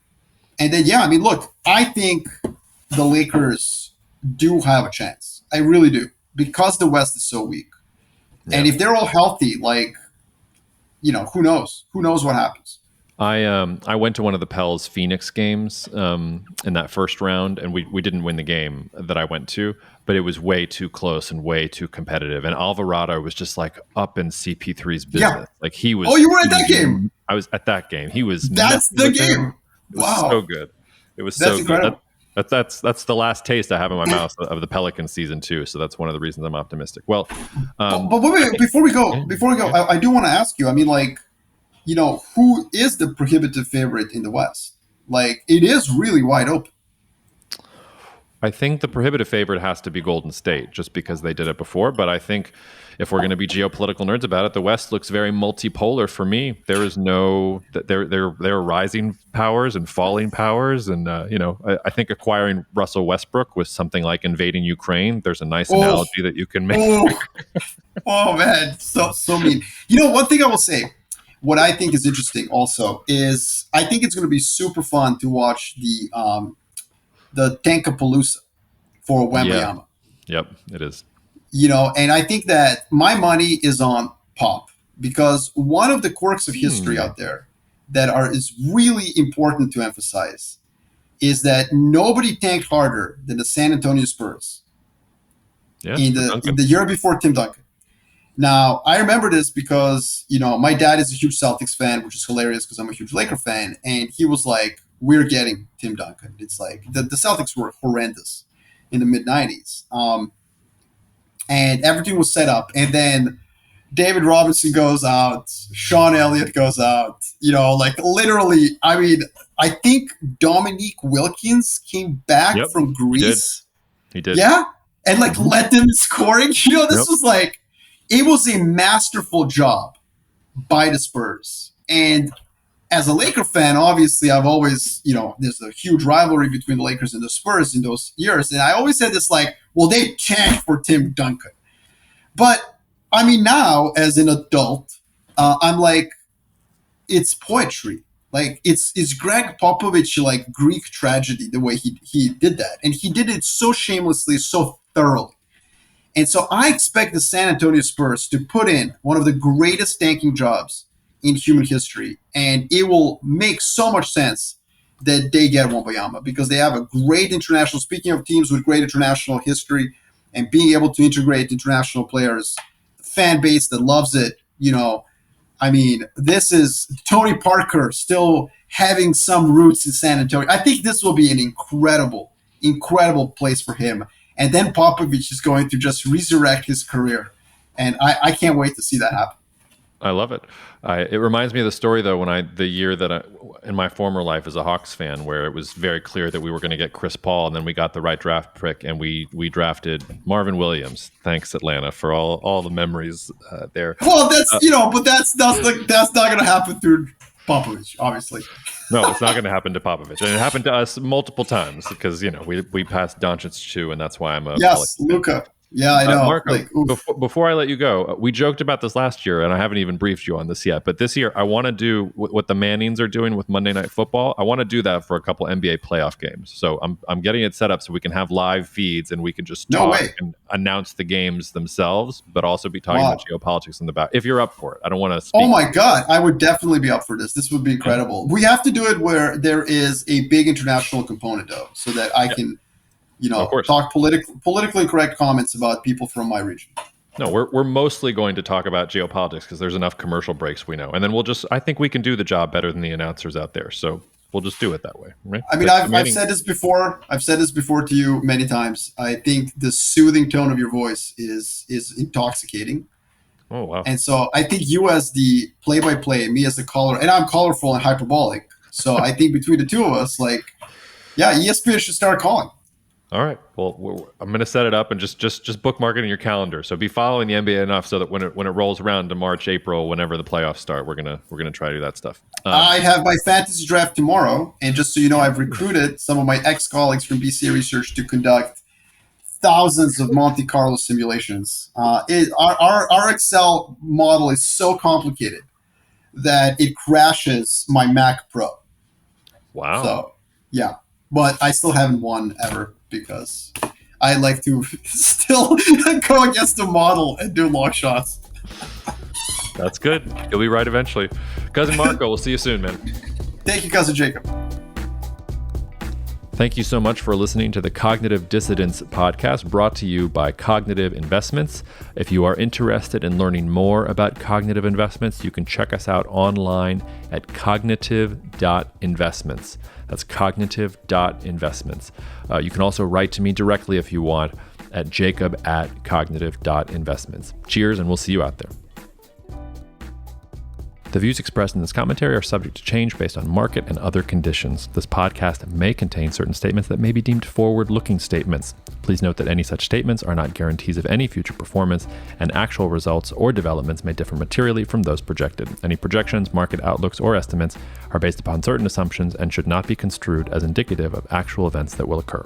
then, yeah, I mean, look, I think the Lakers do have a chance. I really do, because the West is so weak. Yeah. And if they're all healthy, like, who knows? Who knows what happens? I went to one of the Pels Phoenix games in that first round, and we didn't win the game that I went to, but it was way too close and way too competitive. And Alvarado was just like up in CP3's business. Yeah. Like he was. Oh, you were at that game? I was at that game. He was. That's the game. It was so good. It was so incredible. Good. That's the last taste I have in my mouth of the Pelicans season 2. So that's one of the reasons I'm optimistic. Well, but wait, before we go, I do want to ask you. I mean, like, who is the prohibitive favorite in the West? Like, it is really wide open. I think the prohibitive favorite has to be Golden State, just because they did it before. But I think if we're going to be geopolitical nerds about it, the West looks very multipolar for me. There is there are rising powers and falling powers, and I think acquiring Russell Westbrook was something like invading Ukraine. There's a nice analogy that you can make. Oh man, so mean. One thing I will say. What I think is interesting also is I think it's going to be super fun to watch the Tankapalooza for Wembanyama. Yeah. Yep, it is. And I think that my money is on Pop, because one of the quirks of history out there that is really important to emphasize is that nobody tanked harder than the San Antonio Spurs in the year before Tim Duncan. Now, I remember this because, my dad is a huge Celtics fan, which is hilarious because I'm a huge Laker fan. And he was like, we're getting Tim Duncan. It's like the Celtics were horrendous in the mid-90s. And everything was set up. And then David Robinson goes out. Sean Elliott goes out. Like literally, I mean, I think Dominique Wilkins came back from Greece. He did. Yeah? And like led them scoring. This was like, it was a masterful job by the Spurs. And as a Laker fan, obviously, I've always, there's a huge rivalry between the Lakers and the Spurs in those years. And I always said this like, well, they tanked for Tim Duncan. But, I mean, now, as an adult, I'm like, it's poetry. Like, it's Greg Popovich, like, Greek tragedy, the way he did that. And he did it so shamelessly, so thoroughly. And so I expect the San Antonio Spurs to put in one of the greatest tanking jobs in human history. And it will make so much sense that they get Wembanyama, because they have a great international, speaking of teams with great international history and being able to integrate international players, fan base that loves it. I mean, this is Tony Parker still having some roots in San Antonio. I think this will be an incredible, incredible place for him. And then Popovich is going to just resurrect his career. And I can't wait to see that happen. I love it. It reminds me of the story, though, the year that in my former life as a Hawks fan, where it was very clear that we were going to get Chris Paul, and then we got the right draft pick, and we drafted Marvin Williams. Thanks, Atlanta, for all the memories there. Well, that's but that's not going to happen through Popovich, obviously. No, it's not going to happen to Popovich, and it happened to us multiple times because we passed Doncic too, and that's why I'm a Luka. Yeah, I know. Marko, before I let you go, we joked about this last year, and I haven't even briefed you on this yet. But this year, I want to do what the Mannings are doing with Monday Night Football. I want to do that for a couple NBA playoff games. So I'm getting it set up so we can have live feeds and we can just talk and announce the games themselves, but also be talking about geopolitics in the back. If you're up for it, I don't want to speak. Oh my God, I would definitely be up for this. This would be incredible. We have to do it where there is a big international component, though, so that I can. Talk politically correct comments about people from my region. No, we're mostly going to talk about geopolitics because there's enough commercial breaks we know. And then I think we can do the job better than the announcers out there. So we'll just do it that way, right? I mean, I've said this before. I've said this before to you many times. I think the soothing tone of your voice is intoxicating. Oh, wow. And so I think you as the play-by-play, me as the caller, and I'm colorful and hyperbolic. So I think between the two of us, like, yeah, ESPN should start calling. All right. Well, I'm going to set it up and just bookmark it in your calendar. So be following the NBA enough so that when it rolls around to March, April, whenever the playoffs start, we're gonna try to do that stuff. I have my fantasy draft tomorrow, and just so you know, I've recruited some of my ex-colleagues from BCA Research to conduct thousands of Monte Carlo simulations. Our Excel model is so complicated that it crashes my Mac Pro. Wow. So yeah, but I still haven't won ever because I like to still go against the model and do long shots. That's good. You'll be right eventually. Cousin Marko, we'll see you soon, man. Thank you, Cousin Jacob. Thank you so much for listening to the Cognitive Dissidence podcast brought to you by Cognitive Investments. If you are interested in learning more about cognitive investments, you can check us out online at cognitive.investments. That's cognitive.investments. You can also write to me directly if you want at jacob@cognitive.investments. Cheers, and we'll see you out there. The views expressed in this commentary are subject to change based on market and other conditions. This podcast may contain certain statements that may be deemed forward-looking statements. Please note that any such statements are not guarantees of any future performance, and actual results or developments may differ materially from those projected. Any projections, market outlooks, or estimates are based upon certain assumptions and should not be construed as indicative of actual events that will occur.